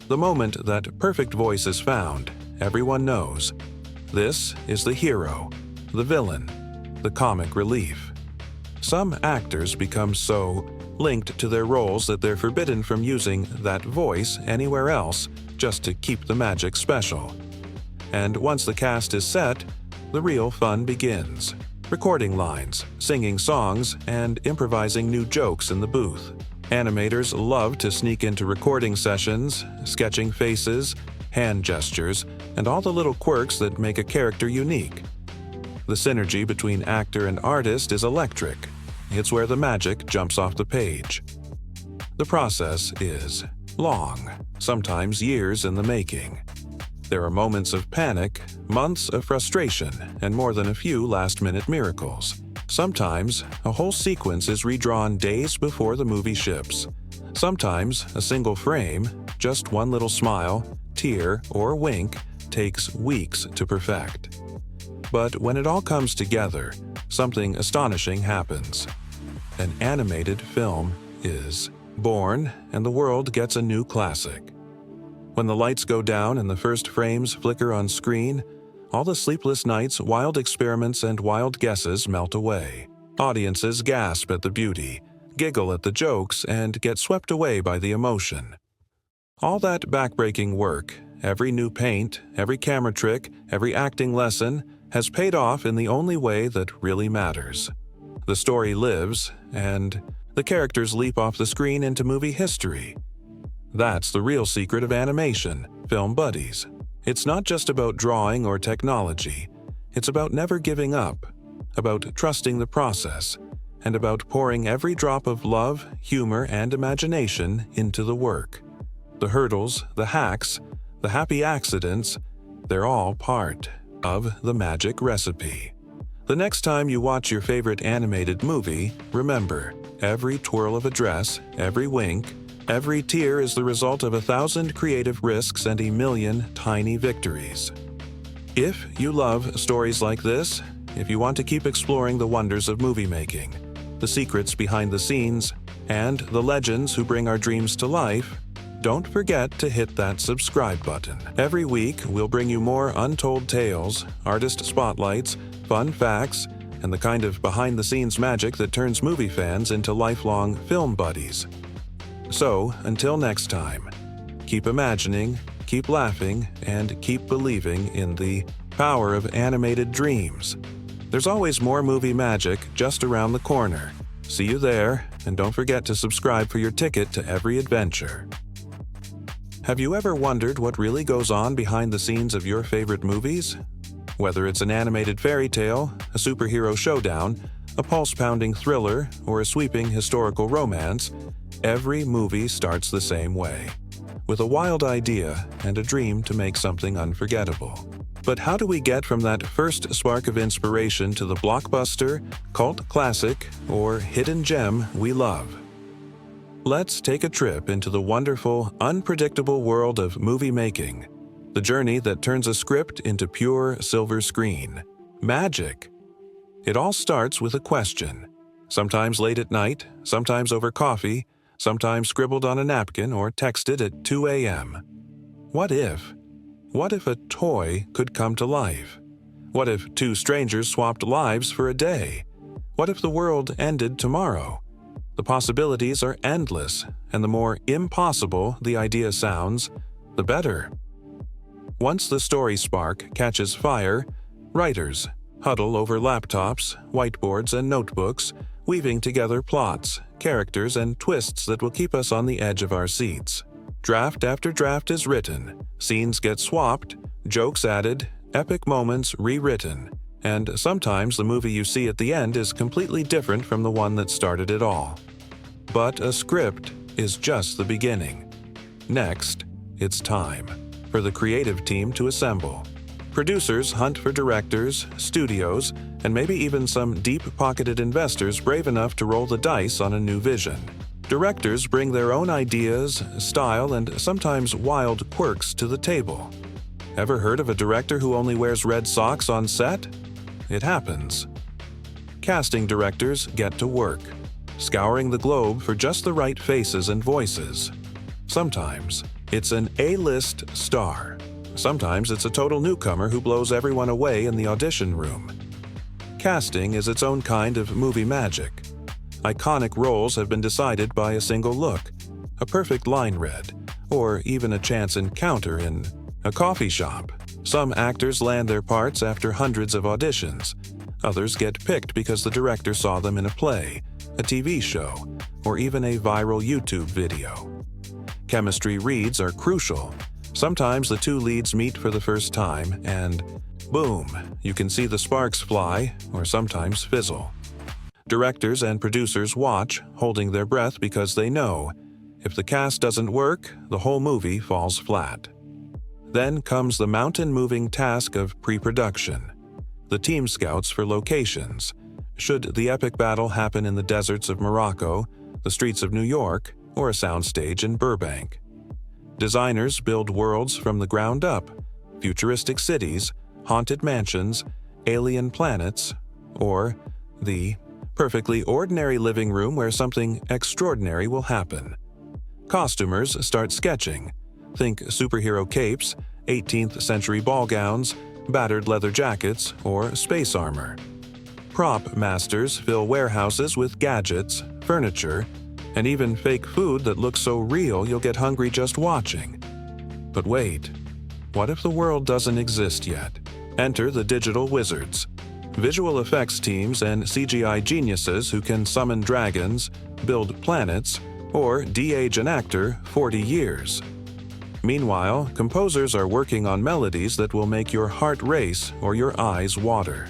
The moment that perfect voice is found, everyone knows. This is the hero, the villain, the comic relief. Some actors become so linked to their roles that they're forbidden from using that voice anywhere else just to keep the magic special. And once the cast is set, the real fun begins. Recording lines, singing songs, and improvising new jokes in the booth. Animators love to sneak into recording sessions, sketching faces, hand gestures, and all the little quirks that make a character unique. The synergy between actor and artist is electric. It's where the magic jumps off the page. The process is long, sometimes years in the making. There are moments of panic, months of frustration, and more than a few last-minute miracles. Sometimes, a whole sequence is redrawn days before the movie ships. Sometimes, a single frame, just one little smile, tear, or wink, takes weeks to perfect. But when it all comes together, something astonishing happens. An animated film is born, and the world gets a new classic. When the lights go down and the first frames flicker on screen, all the sleepless nights, wild experiments, and wild guesses melt away. Audiences gasp at the beauty, giggle at the jokes, and get swept away by the emotion. All that backbreaking work, every new paint, every camera trick, every acting lesson, has paid off in the only way that really matters. The story lives, and the characters leap off the screen into movie history. That's the real secret of animation, film buddies. It's not just about drawing or technology. It's about never giving up, about trusting the process, and about pouring every drop of love, humor, and imagination into the work. The hurdles, the hacks, the happy accidents, they're all part of the magic recipe. The next time you watch your favorite animated movie, remember, every twirl of a dress, every wink, every tear is the result of 1,000 creative risks and 1,000,000 tiny victories. If you love stories like this, if you want to keep exploring the wonders of movie making, the secrets behind the scenes, and the legends who bring our dreams to life, don't forget to hit that subscribe button. Every week, we'll bring you more untold tales, artist spotlights, fun facts, and the kind of behind-the-scenes magic that turns movie fans into lifelong film buddies. So, until next time, keep imagining, keep laughing, and keep believing in the power of animated dreams. There's always more movie magic just around the corner. See you there, and don't forget to subscribe for your ticket to every adventure. Have you ever wondered what really goes on behind the scenes of your favorite movies? Whether it's an animated fairy tale, a superhero showdown, a pulse-pounding thriller, or a sweeping historical romance, every movie starts the same way, with a wild idea and a dream to make something unforgettable. But how do we get from that first spark of inspiration to the blockbuster, cult classic, or hidden gem we love? Let's take a trip into the wonderful, unpredictable world of movie making, the journey that turns a script into pure silver screen. Magic! It all starts with a question, sometimes late at night, sometimes over coffee, sometimes scribbled on a napkin or texted at 2 a.m. What if? What if a toy could come to life? What if two strangers swapped lives for a day? What if the world ended tomorrow? The possibilities are endless, and the more impossible the idea sounds, the better. Once the story spark catches fire, writers huddle over laptops, whiteboards, and notebooks, weaving together plots, characters, and twists that will keep us on the edge of our seats. Draft after draft is written, scenes get swapped, jokes added, epic moments rewritten, And sometimes the movie you see at the end is completely different from the one that started it all. But a script is just the beginning. Next, it's time for the creative team to assemble. Producers hunt for directors, studios, and maybe even some deep-pocketed investors brave enough to roll the dice on a new vision. Directors bring their own ideas, style, and sometimes wild quirks to the table. Ever heard of a director who only wears red socks on set? It happens. Casting directors get to work, scouring the globe for just the right faces and voices. Sometimes it's an A-list star. Sometimes it's a total newcomer who blows everyone away in the audition room. Casting is its own kind of movie magic. Iconic roles have been decided by a single look, a perfect line read, or even a chance encounter in a coffee shop. Some actors land their parts after hundreds of auditions. Others get picked because the director saw them in a play, a TV show, or even a viral YouTube video. Chemistry reads are crucial. Sometimes the two leads meet for the first time and, boom, you can see the sparks fly or sometimes fizzle. Directors and producers watch, holding their breath because they know, if the cast doesn't work, the whole movie falls flat. Then comes the mountain-moving task of pre-production. The team scouts for locations. Should the epic battle happen in the deserts of Morocco, the streets of New York, or a soundstage in Burbank? Designers build worlds from the ground up, futuristic cities, haunted mansions, alien planets, or the perfectly ordinary living room where something extraordinary will happen. Costumers start sketching. Think superhero capes, 18th century ball gowns, battered leather jackets, or space armor. Prop masters fill warehouses with gadgets, furniture, and even fake food that looks so real you'll get hungry just watching. But wait, what if the world doesn't exist yet? Enter the digital wizards, visual effects teams and CGI geniuses who can summon dragons, build planets, or de-age an actor 40 years. Meanwhile, composers are working on melodies that will make your heart race or your eyes water.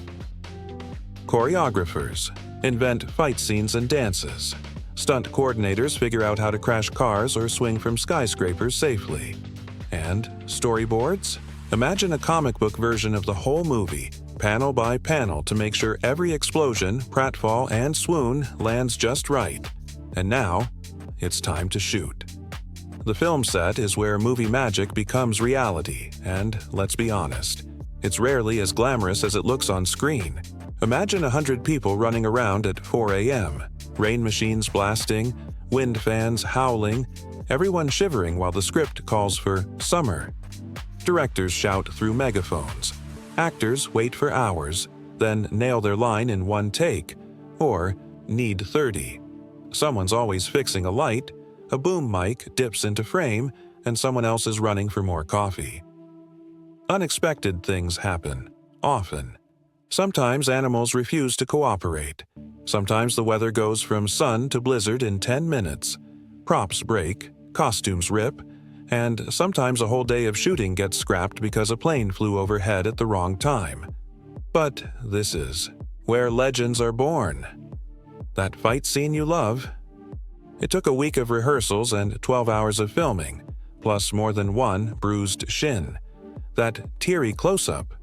Choreographers invent fight scenes and dances. Stunt coordinators figure out how to crash cars or swing from skyscrapers safely. And storyboards? Imagine a comic book version of the whole movie, panel by panel, to make sure every explosion, pratfall, and swoon lands just right. And now, it's time to shoot. The film set is where movie magic becomes reality, and let's be honest, it's rarely as glamorous as it looks on screen. Imagine 100 people running around at 4 a.m., rain machines blasting, wind fans howling, everyone shivering while the script calls for summer. Directors shout through megaphones. Actors wait for hours, then nail their line in one take, or need 30. Someone's always fixing a light, a boom mic dips into frame, and someone else is running for more coffee. Unexpected things happen, often. Sometimes animals refuse to cooperate. Sometimes the weather goes from sun to blizzard in 10 minutes. Props break, costumes rip, and sometimes a whole day of shooting gets scrapped because a plane flew overhead at the wrong time. But this is where legends are born. That fight scene you love? It took a week of rehearsals and 12 hours of filming, plus more than one bruised shin. That teary close-up?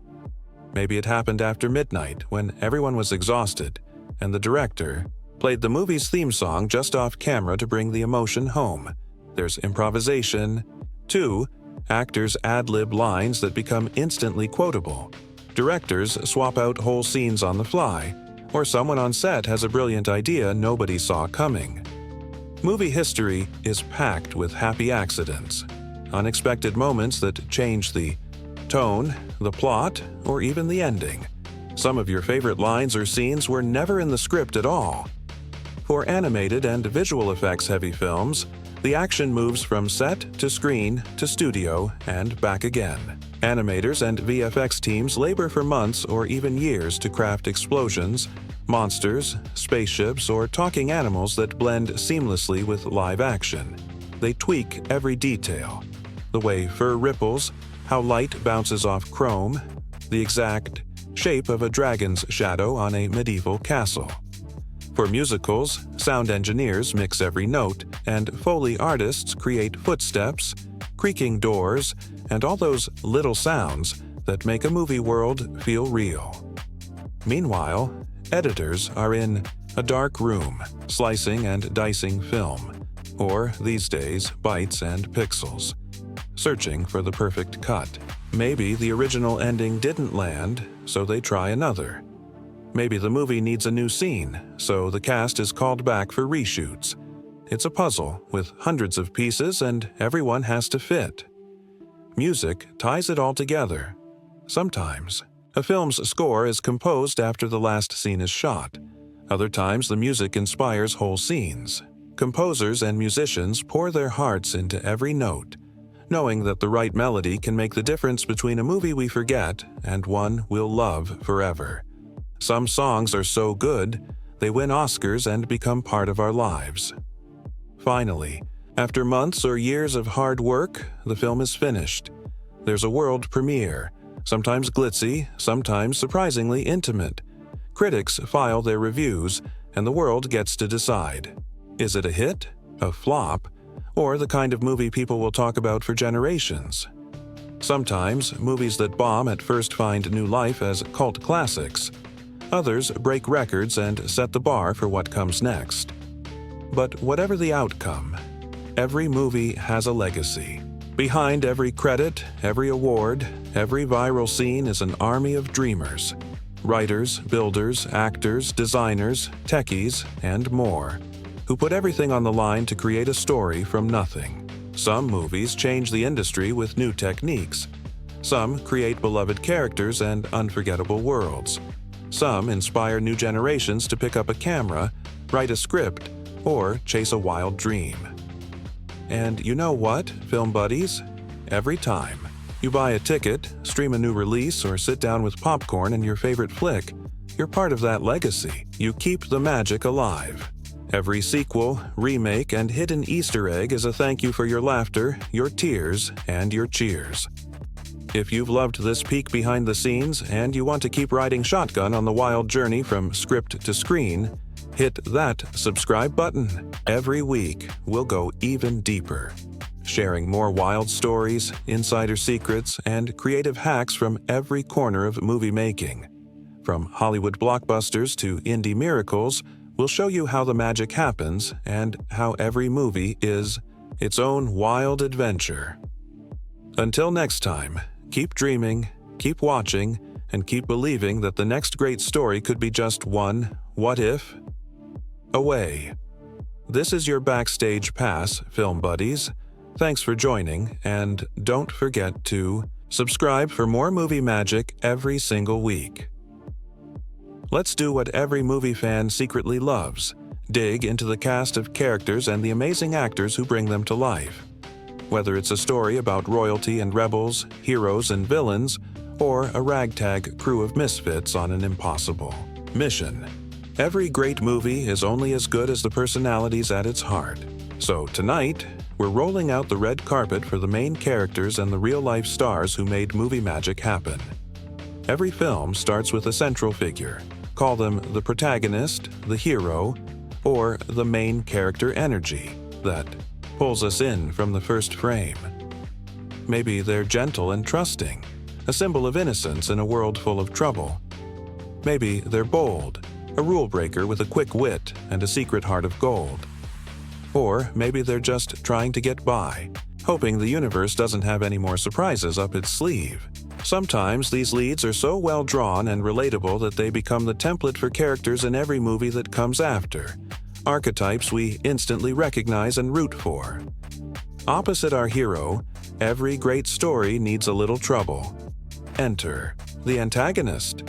Maybe it happened after midnight when everyone was exhausted, and the director played the movie's theme song just off camera to bring the emotion home. There's improvisation. 2. Actors ad-lib lines that become instantly quotable. Directors swap out whole scenes on the fly, or someone on set has a brilliant idea nobody saw coming. Movie history is packed with happy accidents, unexpected moments that change the tone, the plot, or even the ending. Some of your favorite lines or scenes were never in the script at all. For animated and visual effects-heavy films, the action moves from set to screen to studio and back again. Animators and VFX teams labor for months or even years to craft explosions, monsters, spaceships, or talking animals that blend seamlessly with live action. They tweak every detail. The way fur ripples, how light bounces off chrome, the exact shape of a dragon's shadow on a medieval castle. For musicals, sound engineers mix every note, and Foley artists create footsteps, creaking doors, and all those little sounds that make a movie world feel real. Meanwhile, editors are in a dark room, slicing and dicing film, or these days, bytes and pixels, searching for the perfect cut. Maybe the original ending didn't land, so they try another. Maybe the movie needs a new scene, so the cast is called back for reshoots. It's a puzzle with hundreds of pieces and everyone has to fit. Music ties it all together. Sometimes, a film's score is composed after the last scene is shot. Other times, the music inspires whole scenes. Composers and musicians pour their hearts into every note, knowing that the right melody can make the difference between a movie we forget and one we'll love forever. Some songs are so good, they win Oscars and become part of our lives. Finally, after months or years of hard work, the film is finished. There's a world premiere, sometimes glitzy, sometimes surprisingly intimate. Critics file their reviews, and the world gets to decide. Is it a hit, a flop, or the kind of movie people will talk about for generations? Sometimes, movies that bomb at first find new life as cult classics. Others break records and set the bar for what comes next. But whatever the outcome, every movie has a legacy. Behind every credit, every award, every viral scene is an army of dreamers. Writers, builders, actors, designers, techies, and more, who put everything on the line to create a story from nothing. Some movies change the industry with new techniques. Some create beloved characters and unforgettable worlds. Some inspire new generations to pick up a camera, write a script, or chase a wild dream. And you know what, film buddies? Every time you buy a ticket, stream a new release, or sit down with popcorn and your favorite flick, you're part of that legacy. You keep the magic alive. Every sequel, remake, and hidden Easter egg is a thank you for your laughter, your tears, and your cheers. If you've loved this peek behind the scenes and you want to keep riding shotgun on the wild journey from script to screen, hit that subscribe button. Every week, we'll go even deeper, sharing more wild stories, insider secrets, and creative hacks from every corner of movie making. From Hollywood blockbusters to indie miracles, we'll show you how the magic happens and how every movie is its own wild adventure. Until next time, keep dreaming, keep watching, and keep believing that the next great story could be just one what if away. This is your backstage pass, film buddies. Thanks for joining, and don't forget to subscribe for more movie magic every single week. Let's do what every movie fan secretly loves: dig into the cast of characters and the amazing actors who bring them to life. Whether it's a story about royalty and rebels, heroes and villains, or a ragtag crew of misfits on an impossible mission, every great movie is only as good as the personalities at its heart. So tonight, we're rolling out the red carpet for the main characters and the real-life stars who made movie magic happen. Every film starts with a central figure. Call them the protagonist, the hero, or the main character energy that pulls us in from the first frame. Maybe they're gentle and trusting, a symbol of innocence in a world full of trouble. Maybe they're bold, a rule breaker with a quick wit and a secret heart of gold. Or maybe they're just trying to get by, hoping the universe doesn't have any more surprises up its sleeve. Sometimes these leads are so well drawn and relatable that they become the template for characters in every movie that comes after, archetypes we instantly recognize and root for. Opposite our hero, every great story needs a little trouble. Enter the antagonist.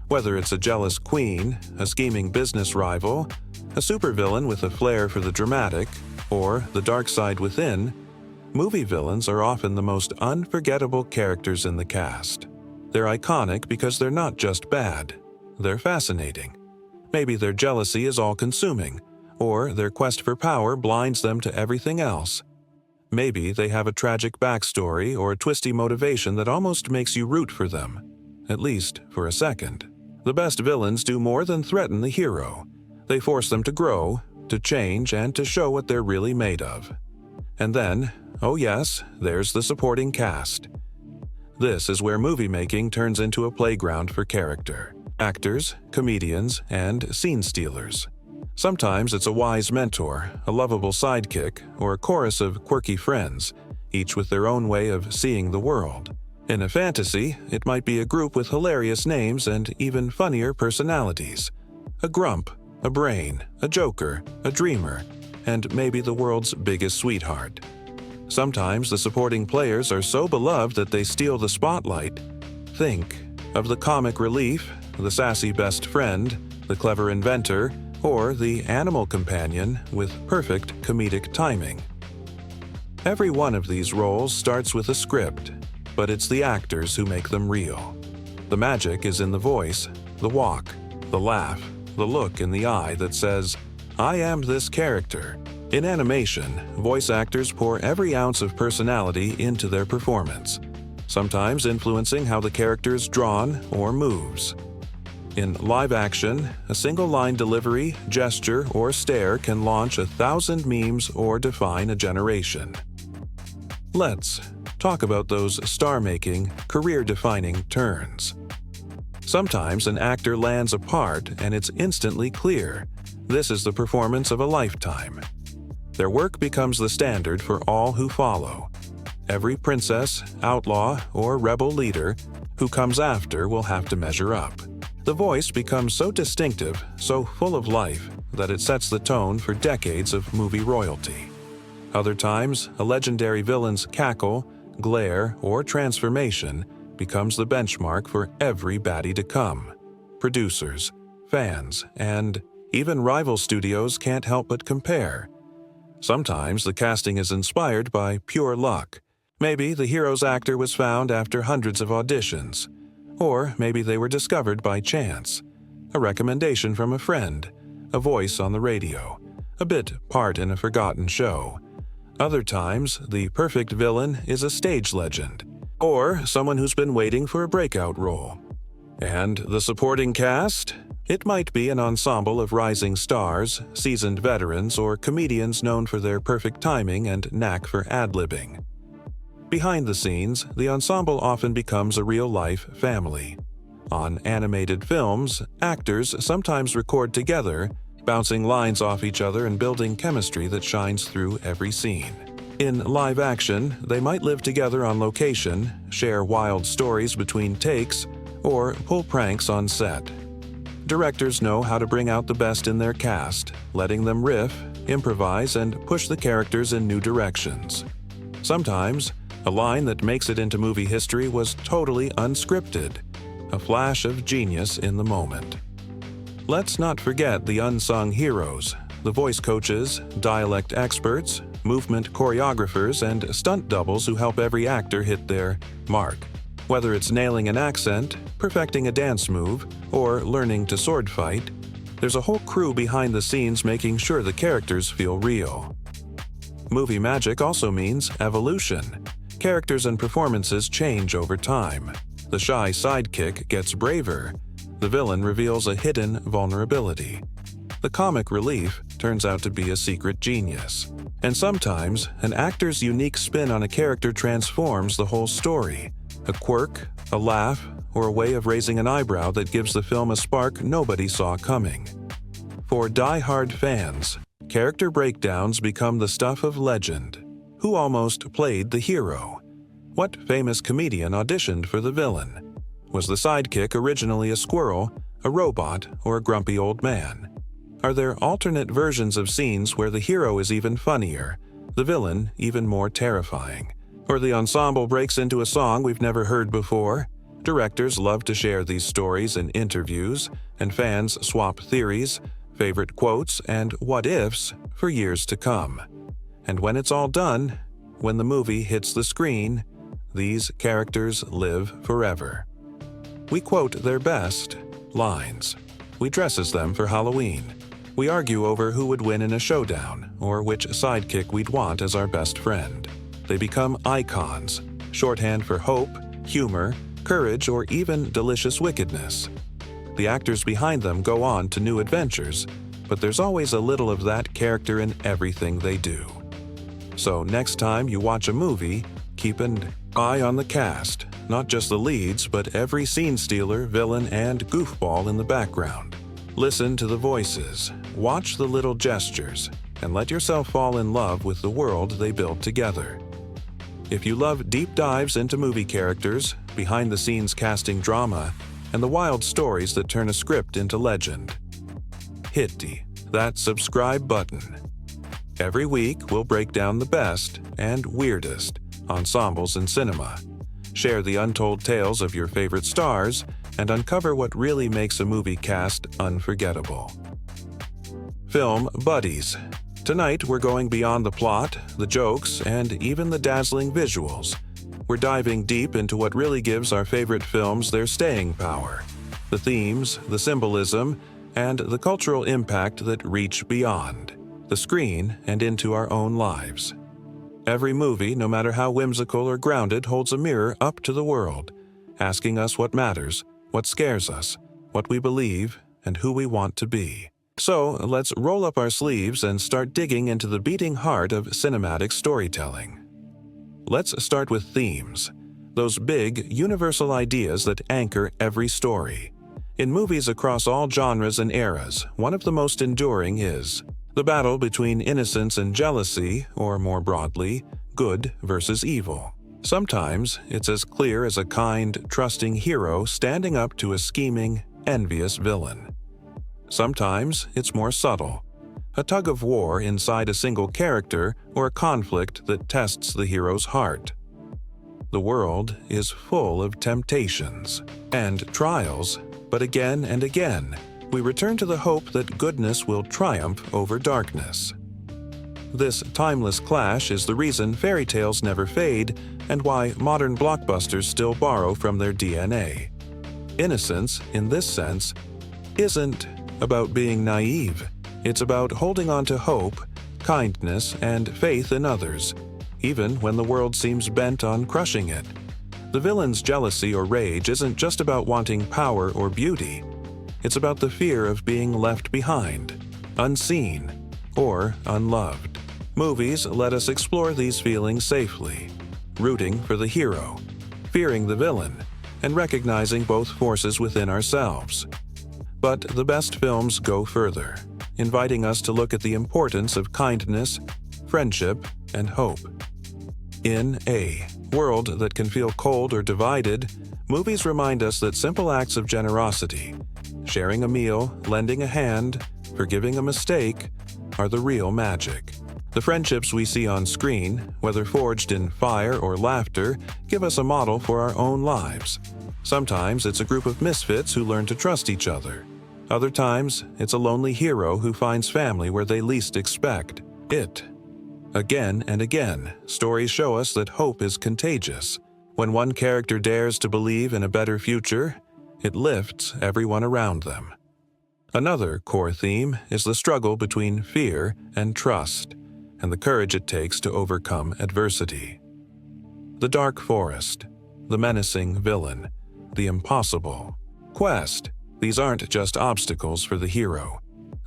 Whether it's a jealous queen, a scheming business rival, a supervillain with a flair for the dramatic, or the dark side within, movie villains are often the most unforgettable characters in the cast. They're iconic because they're not just bad, they're fascinating. Maybe their jealousy is all-consuming, or their quest for power blinds them to everything else. Maybe they have a tragic backstory or a twisty motivation that almost makes you root for them. at least for a second. The best villains do more than threaten the hero. They force them to grow, to change, and to show what they're really made of. And then, oh yes, there's the supporting cast. This is where movie making turns into a playground for character. Actors, comedians, and scene stealers. Sometimes it's a wise mentor, a lovable sidekick, or a chorus of quirky friends, each with their own way of seeing the world. In a fantasy, it might be a group with hilarious names and even funnier personalities. A grump, a brain, a joker, a dreamer, and maybe the world's biggest sweetheart. Sometimes the supporting players are so beloved that they steal the spotlight. Think of the comic relief, the sassy best friend, the clever inventor, or the animal companion with perfect comedic timing. Every one of these roles starts with a script, but it's the actors who make them real. The magic is in the voice, the walk, the laugh, the look in the eye that says, "I am this character." In animation, voice actors pour every ounce of personality into their performance, sometimes influencing how the character is drawn or moves. In live action, a single line delivery, gesture, or stare can launch 1,000 memes or define a generation. Let's talk about those star-making, career-defining turns. Sometimes an actor lands a part and it's instantly clear. This is the performance of a lifetime. Their work becomes the standard for all who follow. Every princess, outlaw, or rebel leader who comes after will have to measure up. The voice becomes so distinctive, so full of life, that it sets the tone for decades of movie royalty. Other times, a legendary villain's cackle, glare, or transformation becomes the benchmark for every baddie to come. Producers, fans, and even rival studios can't help but compare. Sometimes the casting is inspired by pure luck. Maybe the hero's actor was found after hundreds of auditions. Or maybe they were discovered by chance. A recommendation from a friend, a voice on the radio, a bit part in a forgotten show. Other times, the perfect villain is a stage legend, or someone who's been waiting for a breakout role. And the supporting cast? It might be an ensemble of rising stars, seasoned veterans, or comedians known for their perfect timing and knack for ad-libbing. Behind the scenes, the ensemble often becomes a real-life family. On animated films, actors sometimes record together, bouncing lines off each other and building chemistry that shines through every scene. In live action, they might live together on location, share wild stories between takes, or pull pranks on set. Directors know how to bring out the best in their cast, letting them riff, improvise, and push the characters in new directions. Sometimes, a line that makes it into movie history was totally unscripted, a flash of genius in the moment. Let's not forget the unsung heroes, the voice coaches, dialect experts, movement choreographers, and stunt doubles who help every actor hit their mark. Whether it's nailing an accent, perfecting a dance move, or learning to sword fight, there's a whole crew behind the scenes making sure the characters feel real. Movie magic also means evolution. Characters and performances change over time. The shy sidekick gets braver. The villain reveals a hidden vulnerability. The comic relief turns out to be a secret genius. And sometimes, an actor's unique spin on a character transforms the whole story. A quirk, a laugh, or a way of raising an eyebrow that gives the film a spark nobody saw coming. For die-hard fans, character breakdowns become the stuff of legend. Who almost played the hero? What famous comedian auditioned for the villain? Was the sidekick originally a squirrel, a robot, or a grumpy old man? Are there alternate versions of scenes where the hero is even funnier, the villain even more terrifying? Or the ensemble breaks into a song we've never heard before? Directors love to share these stories in interviews, and fans swap theories, favorite quotes, and what-ifs for years to come. And when it's all done, when the movie hits the screen, these characters live forever. We quote their best lines. We dress as them for Halloween. We argue over who would win in a showdown, or which sidekick we'd want as our best friend. They become icons, shorthand for hope, humor, courage, or even delicious wickedness. The actors behind them go on to new adventures, but there's always a little of that character in everything they do. So next time you watch a movie, keep an eye on the cast, not just the leads, but every scene stealer, villain, and goofball in the background. Listen to the voices, watch the little gestures, and let yourself fall in love with the world they build together. If you love deep dives into movie characters, behind-the-scenes casting drama, and the wild stories that turn a script into legend, hit that subscribe button. Every week, we'll break down the best and weirdest ensembles in cinema, share the untold tales of your favorite stars, and uncover what really makes a movie cast unforgettable. Film Buddies. Tonight, we're going beyond the plot, the jokes, and even the dazzling visuals. We're diving deep into what really gives our favorite films their staying power, the themes, the symbolism, and the cultural impact that reach beyond the screen and into our own lives. Every movie, no matter how whimsical or grounded, holds a mirror up to the world, asking us what matters, what scares us, what we believe, and who we want to be. So, let's roll up our sleeves and start digging into the beating heart of cinematic storytelling. Let's start with themes, those big, universal ideas that anchor every story. In movies across all genres and eras, one of the most enduring is the battle between innocence and jealousy, or more broadly, good versus evil. Sometimes it's as clear as a kind, trusting hero standing up to a scheming, envious villain. Sometimes it's more subtle, a tug-of-war inside a single character or a conflict that tests the hero's heart. The world is full of temptations and trials, but again and again, we return to the hope that goodness will triumph over darkness. This timeless clash is the reason fairy tales never fade and why modern blockbusters still borrow from their DNA. Innocence, in this sense, isn't about being naive. It's about holding on to hope, kindness, and faith in others, even when the world seems bent on crushing it. The villain's jealousy or rage isn't just about wanting power or beauty. It's about the fear of being left behind, unseen, or unloved. Movies let us explore these feelings safely, rooting for the hero, fearing the villain, and recognizing both forces within ourselves. But the best films go further, inviting us to look at the importance of kindness, friendship, and hope. In a world that can feel cold or divided, movies remind us that simple acts of generosity, sharing a meal, lending a hand, forgiving a mistake, are the real magic. The friendships we see on screen, whether forged in fire or laughter, give us a model for our own lives. Sometimes it's a group of misfits who learn to trust each other. Other times, it's a lonely hero who finds family where they least expect it. Again and again, stories show us that hope is contagious. When one character dares to believe in a better future, it lifts everyone around them. Another core theme is the struggle between fear and trust, and the courage it takes to overcome adversity. The dark forest, the menacing villain, the impossible quest. These aren't just obstacles for the hero.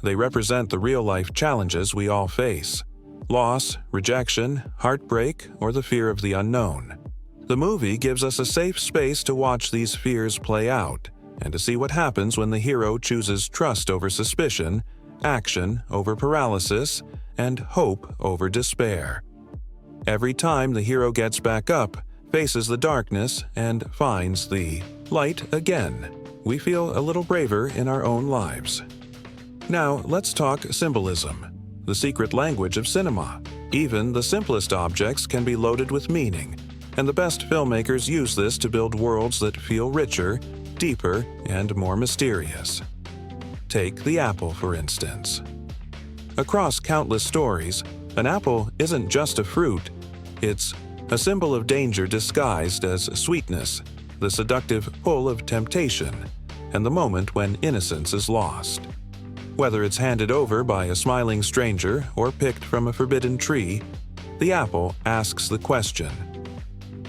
They represent the real-life challenges we all face: loss, rejection, heartbreak, or the fear of the unknown. The movie gives us a safe space to watch these fears play out and to see what happens when the hero chooses trust over suspicion, action over paralysis, and hope over despair. Every time the hero gets back up, faces the darkness, and finds the light again, we feel a little braver in our own lives. Now, let's talk symbolism, the secret language of cinema. Even the simplest objects can be loaded with meaning, and the best filmmakers use this to build worlds that feel richer, deeper, and more mysterious. Take the apple, for instance. Across countless stories, an apple isn't just a fruit, it's a symbol of danger disguised as sweetness, the seductive pull of temptation, and the moment when innocence is lost. Whether it's handed over by a smiling stranger or picked from a forbidden tree, the apple asks the question,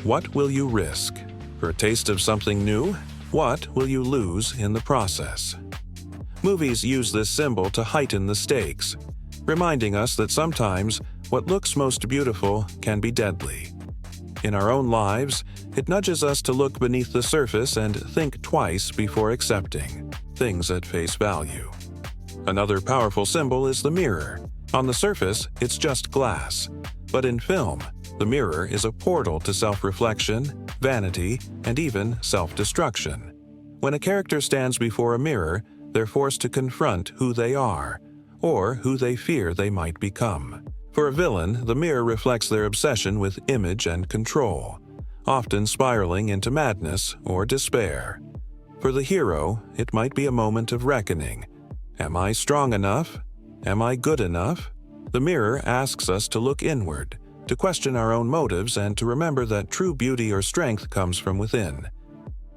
what will you risk? For a taste of something new, what will you lose in the process? Movies use this symbol to heighten the stakes, reminding us that sometimes what looks most beautiful can be deadly. In our own lives, it nudges us to look beneath the surface and think twice before accepting things at face value. Another powerful symbol is the mirror. On the surface, it's just glass. But in film, the mirror is a portal to self-reflection, vanity, and even self-destruction. When a character stands before a mirror, they're forced to confront who they are, or who they fear they might become. For a villain, the mirror reflects their obsession with image and control, often spiraling into madness or despair. For the hero, it might be a moment of reckoning. Am I strong enough? Am I good enough? The mirror asks us to look inward, to question our own motives, and to remember that true beauty or strength comes from within.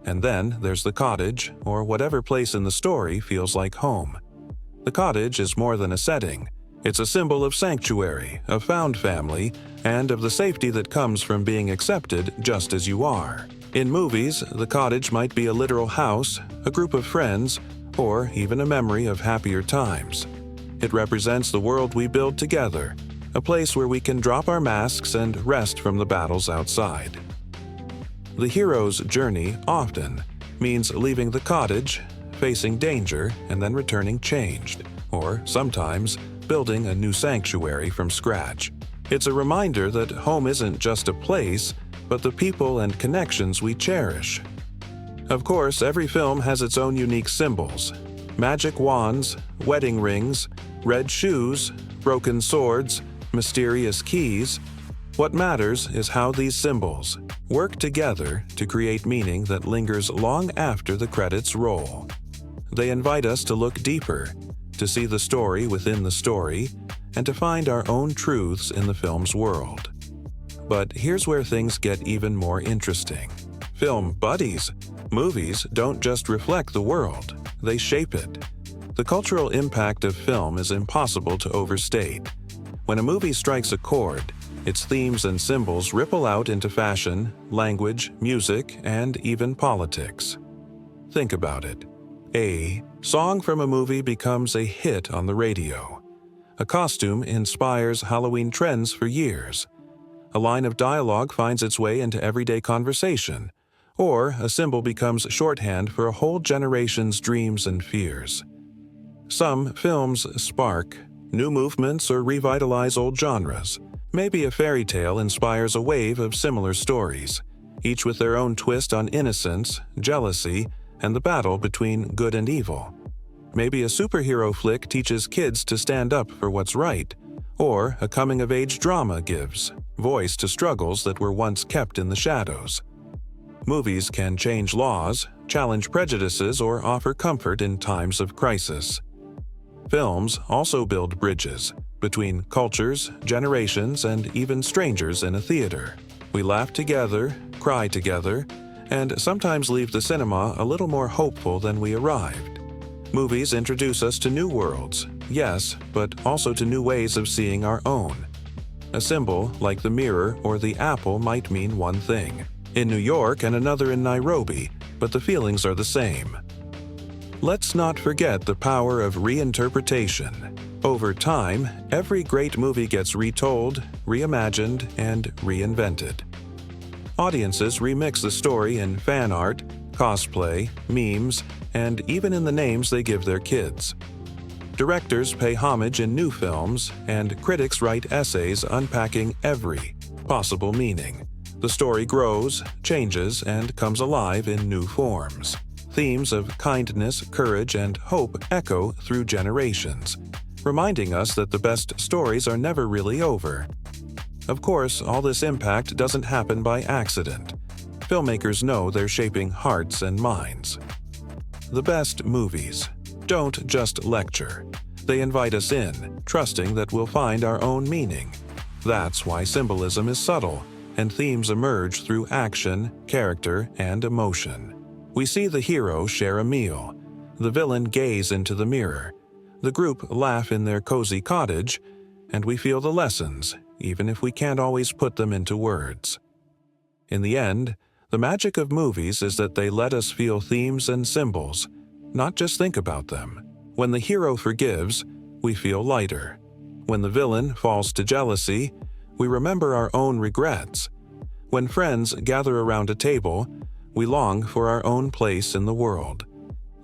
And then there's the cottage, or whatever place in the story feels like home. The cottage is more than a setting. It's a symbol of sanctuary, of found family, and of the safety that comes from being accepted just as you are. In movies, the cottage might be a literal house, a group of friends, or even a memory of happier times. It represents the world we build together, a place where we can drop our masks and rest from the battles outside. The hero's journey often means leaving the cottage, facing danger, and then returning changed, or sometimes building a new sanctuary from scratch. It's a reminder that home isn't just a place, but the people and connections we cherish. Of course, every film has its own unique symbols: magic wands, wedding rings, red shoes, broken swords, mysterious keys. What matters is how these symbols work together to create meaning that lingers long after the credits roll. They invite us to look deeper, to see the story within the story, and to find our own truths in the film's world. But here's where things get even more interesting. Film buddies, movies don't just reflect the world, they shape it. The cultural impact of film is impossible to overstate. When a movie strikes a chord, its themes and symbols ripple out into fashion, language, music, and even politics. Think about it. A song from a movie becomes a hit on the radio. A costume inspires Halloween trends for years. A line of dialogue finds its way into everyday conversation, or a symbol becomes shorthand for a whole generation's dreams and fears. Some films spark new movements or revitalize old genres. Maybe a fairy tale inspires a wave of similar stories, each with their own twist on innocence, jealousy, and the battle between good and evil. Maybe a superhero flick teaches kids to stand up for what's right, or a coming-of-age drama gives voice to struggles that were once kept in the shadows. Movies can change laws, challenge prejudices, or offer comfort in times of crisis. Films also build bridges between cultures, generations, and even strangers in a theater. We laugh together, cry together, and sometimes leave the cinema a little more hopeful than we arrived. Movies introduce us to new worlds, yes, but also to new ways of seeing our own. A symbol like the mirror or the apple might mean one thing in New York and another in Nairobi, but the feelings are the same. Let's not forget the power of reinterpretation. Over time, every great movie gets retold, reimagined, and reinvented. Audiences remix the story in fan art, cosplay, memes, and even in the names they give their kids. Directors pay homage in new films, and critics write essays unpacking every possible meaning. The story grows, changes, and comes alive in new forms. Themes of kindness, courage, and hope echo through generations, reminding us that the best stories are never really over. Of course, all this impact doesn't happen by accident. Filmmakers know they're shaping hearts and minds. The best movies don't just lecture. They invite us in, trusting that we'll find our own meaning. That's why symbolism is subtle, and themes emerge through action, character, and emotion. We see the hero share a meal, the villain gaze into the mirror, the group laugh in their cozy cottage, and we feel the lessons, even if we can't always put them into words. In the end, The magic of movies is that they let us feel themes and symbols, not just think about them. When the hero forgives, we feel lighter. When the villain falls to jealousy, we remember our own regrets. When friends gather around a table, we long for our own place in the world.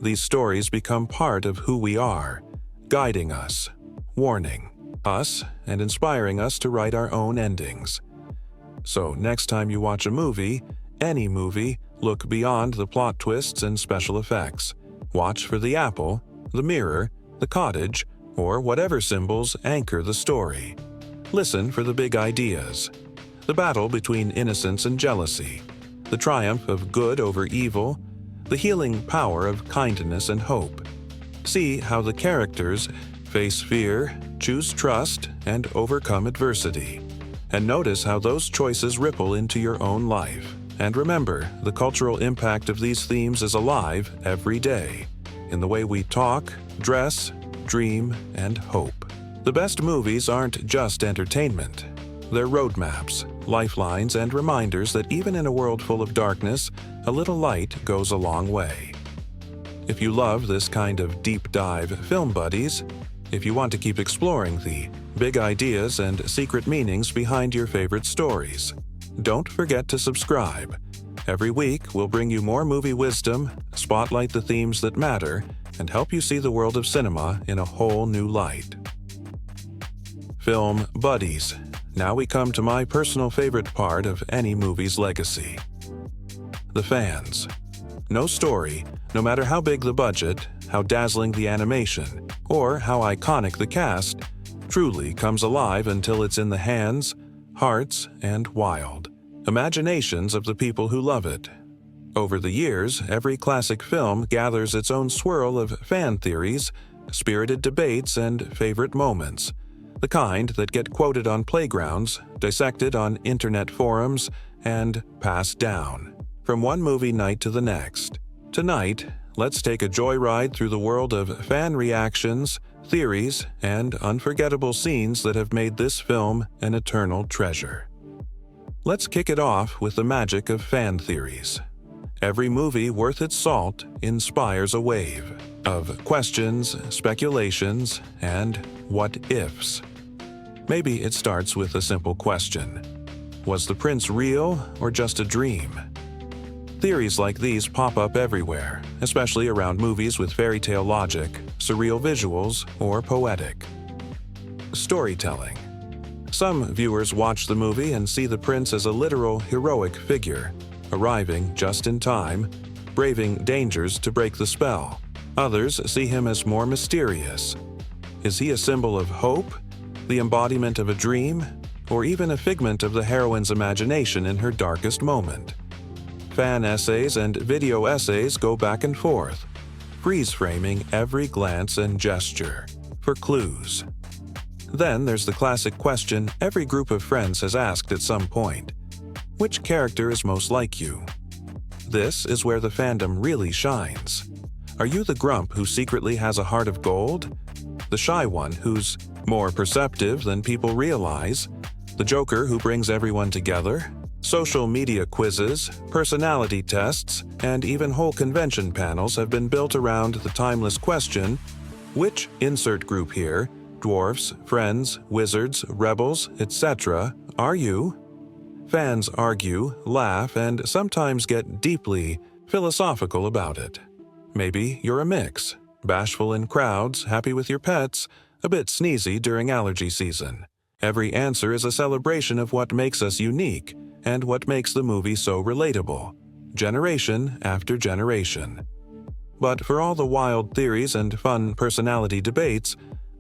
These stories become part of who we are, guiding us, warning us, and inspiring us to write our own endings. So next time you watch a movie, any movie, look beyond the plot twists and special effects. Watch for the apple, the mirror, the cottage, or whatever symbols anchor the story. Listen for the big ideas. The battle between innocence and jealousy, the triumph of good over evil, the healing power of kindness and hope. See how the characters face fear, choose trust, and overcome adversity. And notice how those choices ripple into your own life. And remember, the cultural impact of these themes is alive every day, in the way we talk, dress, dream, and hope. The best movies aren't just entertainment. They're roadmaps, lifelines, and reminders that even in a world full of darkness, a little light goes a long way. If you love this kind of deep dive film buddies, if you want to keep exploring the big ideas and secret meanings behind your favorite stories, don't forget to subscribe. Every week, we'll bring you more movie wisdom, spotlight the themes that matter, and help you see the world of cinema in a whole new light. Film buddies. Now we come to my personal favorite part of any movie's legacy. The fans. No story, no matter how big the budget, how dazzling the animation, or how iconic the cast, truly comes alive until it's in the hands, hearts, and wild imaginations of the people who love it. Over the years, every classic film gathers its own swirl of fan theories, spirited debates, and favorite moments, the kind that get quoted on playgrounds, dissected on internet forums, and passed down, from one movie night to the next. Tonight, let's take a joyride through the world of fan reactions, theories, and unforgettable scenes that have made this film an eternal treasure. Let's kick it off with the magic of fan theories. Every movie worth its salt inspires a wave of questions, speculations, and what-ifs. Maybe it starts with a simple question. Was the prince real or just a dream? Theories like these pop up everywhere, especially around movies with fairy tale logic, surreal visuals, or poetic storytelling. Some viewers watch the movie and see the prince as a literal heroic figure, arriving just in time, braving dangers to break the spell. Others see him as more mysterious. Is he a symbol of hope, the embodiment of a dream, or even a figment of the heroine's imagination in her darkest moment? Fan essays and video essays go back and forth, freeze-framing every glance and gesture for clues. Then there's the classic question every group of friends has asked at some point. Which character is most like you? This is where the fandom really shines. Are you the grump who secretly has a heart of gold? The shy one who's more perceptive than people realize? The joker who brings everyone together? Social media quizzes, personality tests, and even whole convention panels have been built around the timeless question, which insert group here, dwarfs, friends, wizards, rebels, etc., are you? Fans argue, laugh, and sometimes get deeply philosophical about it. Maybe you're a mix, bashful in crowds, happy with your pets, a bit sneezy during allergy season. Every answer is a celebration of what makes us unique and what makes the movie so relatable, generation after generation. But for all the wild theories and fun personality debates,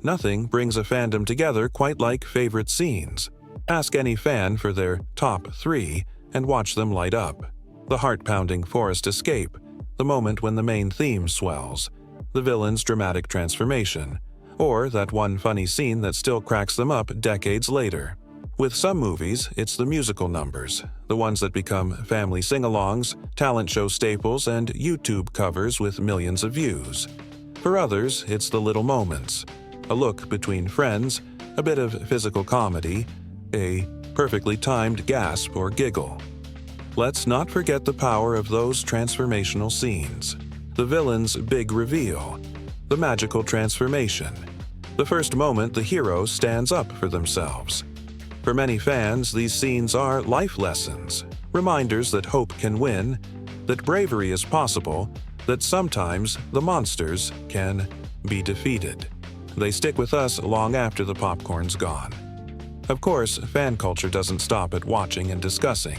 nothing brings a fandom together quite like favorite scenes. Ask any fan for their top 3 and watch them light up. The heart-pounding forest escape, the moment when the main theme swells, the villain's dramatic transformation, or that one funny scene that still cracks them up decades later. With some movies, it's the musical numbers, the ones that become family sing-alongs, talent show staples, and YouTube covers with millions of views. For others, it's the little moments, a look between friends, a bit of physical comedy, a perfectly timed gasp or giggle. let's not forget the power of those transformational scenes. The villain's big reveal, the magical transformation, the first moment the hero stands up for themselves. For many fans, these scenes are life lessons, reminders that hope can win, that bravery is possible, that sometimes the monsters can be defeated. They stick with us long after the popcorn's gone. Of course, fan culture doesn't stop at watching and discussing.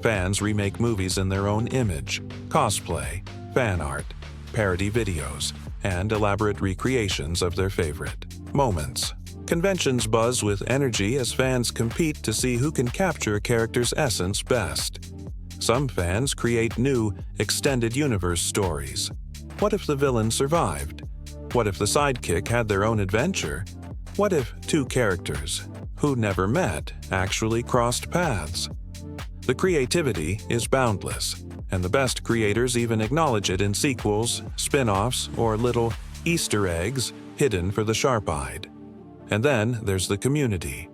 Fans remake movies in their own image, cosplay, fan art, parody videos, and elaborate recreations of their favorite moments. Conventions buzz with energy as fans compete to see who can capture a character's essence best. Some fans create new, extended universe stories. What if the villain survived? What if the sidekick had their own adventure? What if two characters, who never met, actually crossed paths? The creativity is boundless, and the best creators even acknowledge it in sequels, spin-offs, or little Easter eggs hidden for the sharp-eyed. And then there's the community,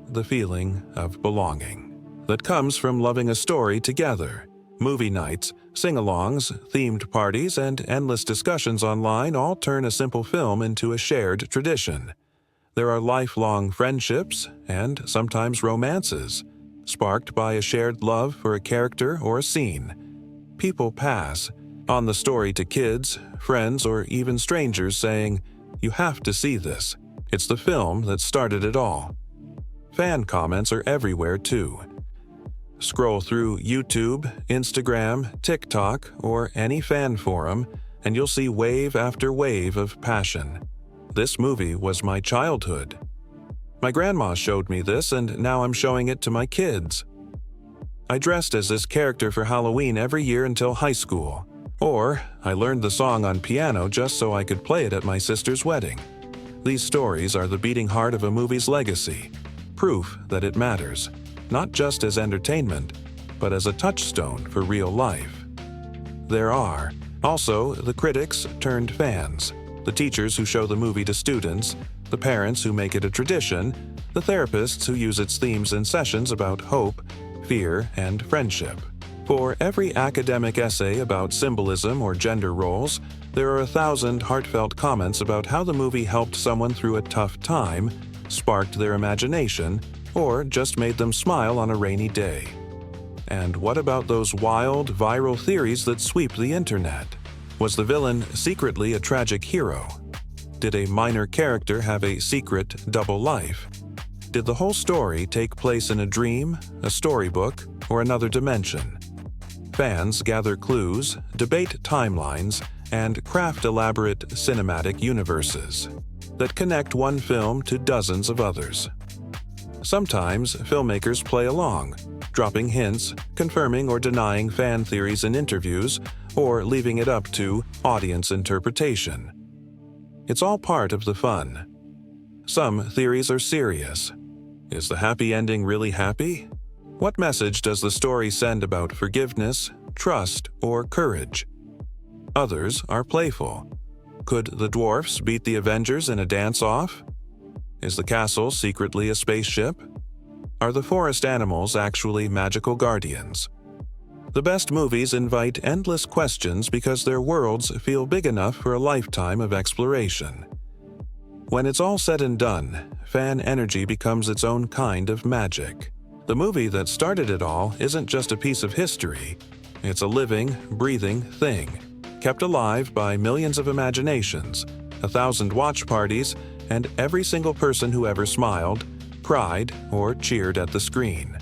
the feeling of belonging that comes from loving a story together. Movie nights, sing-alongs, themed parties, and endless discussions online all turn a simple film into a shared tradition. There are lifelong friendships and sometimes romances, sparked by a shared love for a character or a scene. People pass on the story to kids, friends, or even strangers saying, "You have to see this. It's the film that started it all." Fan comments are everywhere too. Scroll through YouTube, Instagram, TikTok, or any fan forum, and you'll see wave after wave of passion. "This movie was my childhood. My grandma showed me this, and now I'm showing it to my kids. I dressed as this character for Halloween every year until high school." Or, "I learned the song on piano just so I could play it at my sister's wedding." These stories are the beating heart of a movie's legacy, proof that it matters, not just as entertainment, but as a touchstone for real life. There are also the critics turned fans, the teachers who show the movie to students, the parents who make it a tradition, the therapists who use its themes in sessions about hope, fear, and friendship. For every academic essay about symbolism or gender roles, there are 1,000 heartfelt comments about how the movie helped someone through a tough time, sparked their imagination, or just made them smile on a rainy day. And what about those wild, viral theories that sweep the internet? Was the villain secretly a tragic hero? Did a minor character have a secret double life? Did the whole story take place in a dream, a storybook, or another dimension? Fans gather clues, debate timelines, and craft elaborate cinematic universes that connect one film to dozens of others. Sometimes filmmakers play along, dropping hints, confirming or denying fan theories in interviews, or leaving it up to audience interpretation. It's all part of the fun. Some theories are serious. Is the happy ending really happy? What message does the story send about forgiveness, trust, or courage? Others are playful. Could the dwarfs beat the Avengers in a dance-off? Is the castle secretly a spaceship? Are the forest animals actually magical guardians? The best movies invite endless questions because their worlds feel big enough for a lifetime of exploration. When it's all said and done, fan energy becomes its own kind of magic. The movie that started it all isn't just a piece of history. It's a living, breathing thing, kept alive by millions of imaginations, 1,000 watch parties, and every single person who ever smiled, cried, or cheered at the screen.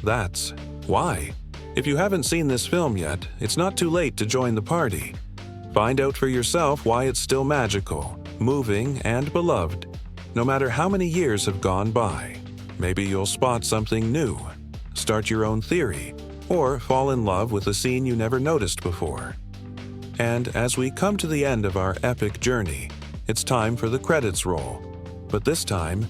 That's why. If you haven't seen this film yet, it's not too late to join the party. Find out for yourself why it's still magical, moving, and beloved, no matter how many years have gone by. Maybe you'll spot something new, start your own theory, or fall in love with a scene you never noticed before. And as we come to the end of our epic journey, it's time for the credits roll. But this time,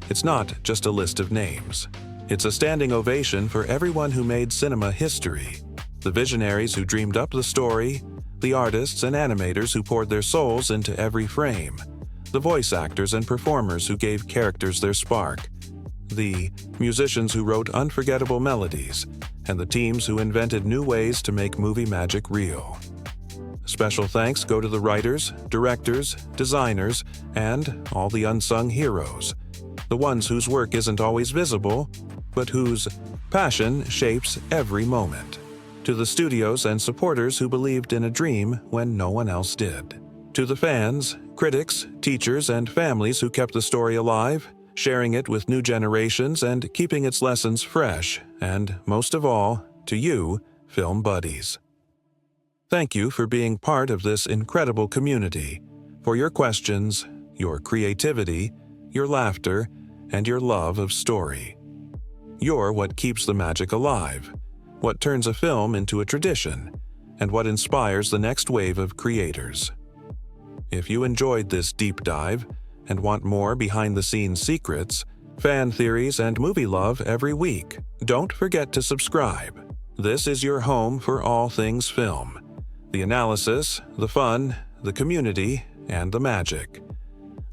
it's not just a list of names. It's a standing ovation for everyone who made cinema history. The visionaries who dreamed up the story, the artists and animators who poured their souls into every frame, the voice actors and performers who gave characters their spark, the musicians who wrote unforgettable melodies, and the teams who invented new ways to make movie magic real. Special thanks go to the writers, directors, designers, and all the unsung heroes, the ones whose work isn't always visible, but whose passion shapes every moment. To the studios and supporters who believed in a dream when no one else did. To the fans, critics, teachers, and families who kept the story alive, sharing it with new generations and keeping its lessons fresh, and most of all, to you, film buddies. Thank you for being part of this incredible community, for your questions, your creativity, your laughter, and your love of story. You're what keeps the magic alive, what turns a film into a tradition, and what inspires the next wave of creators. If you enjoyed this deep dive and want more behind-the-scenes secrets, fan theories, and movie love every week, don't forget to subscribe. This is your home for all things film. The analysis, the fun, the community, and the magic.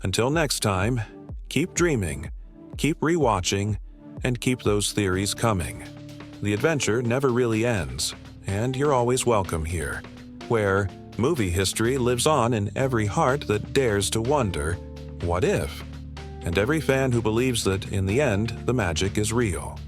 Until next time, keep dreaming, keep rewatching, and keep those theories coming. The adventure never really ends, and you're always welcome here, where movie history lives on in every heart that dares to wonder, what if? And every fan who believes that, in the end, the magic is real.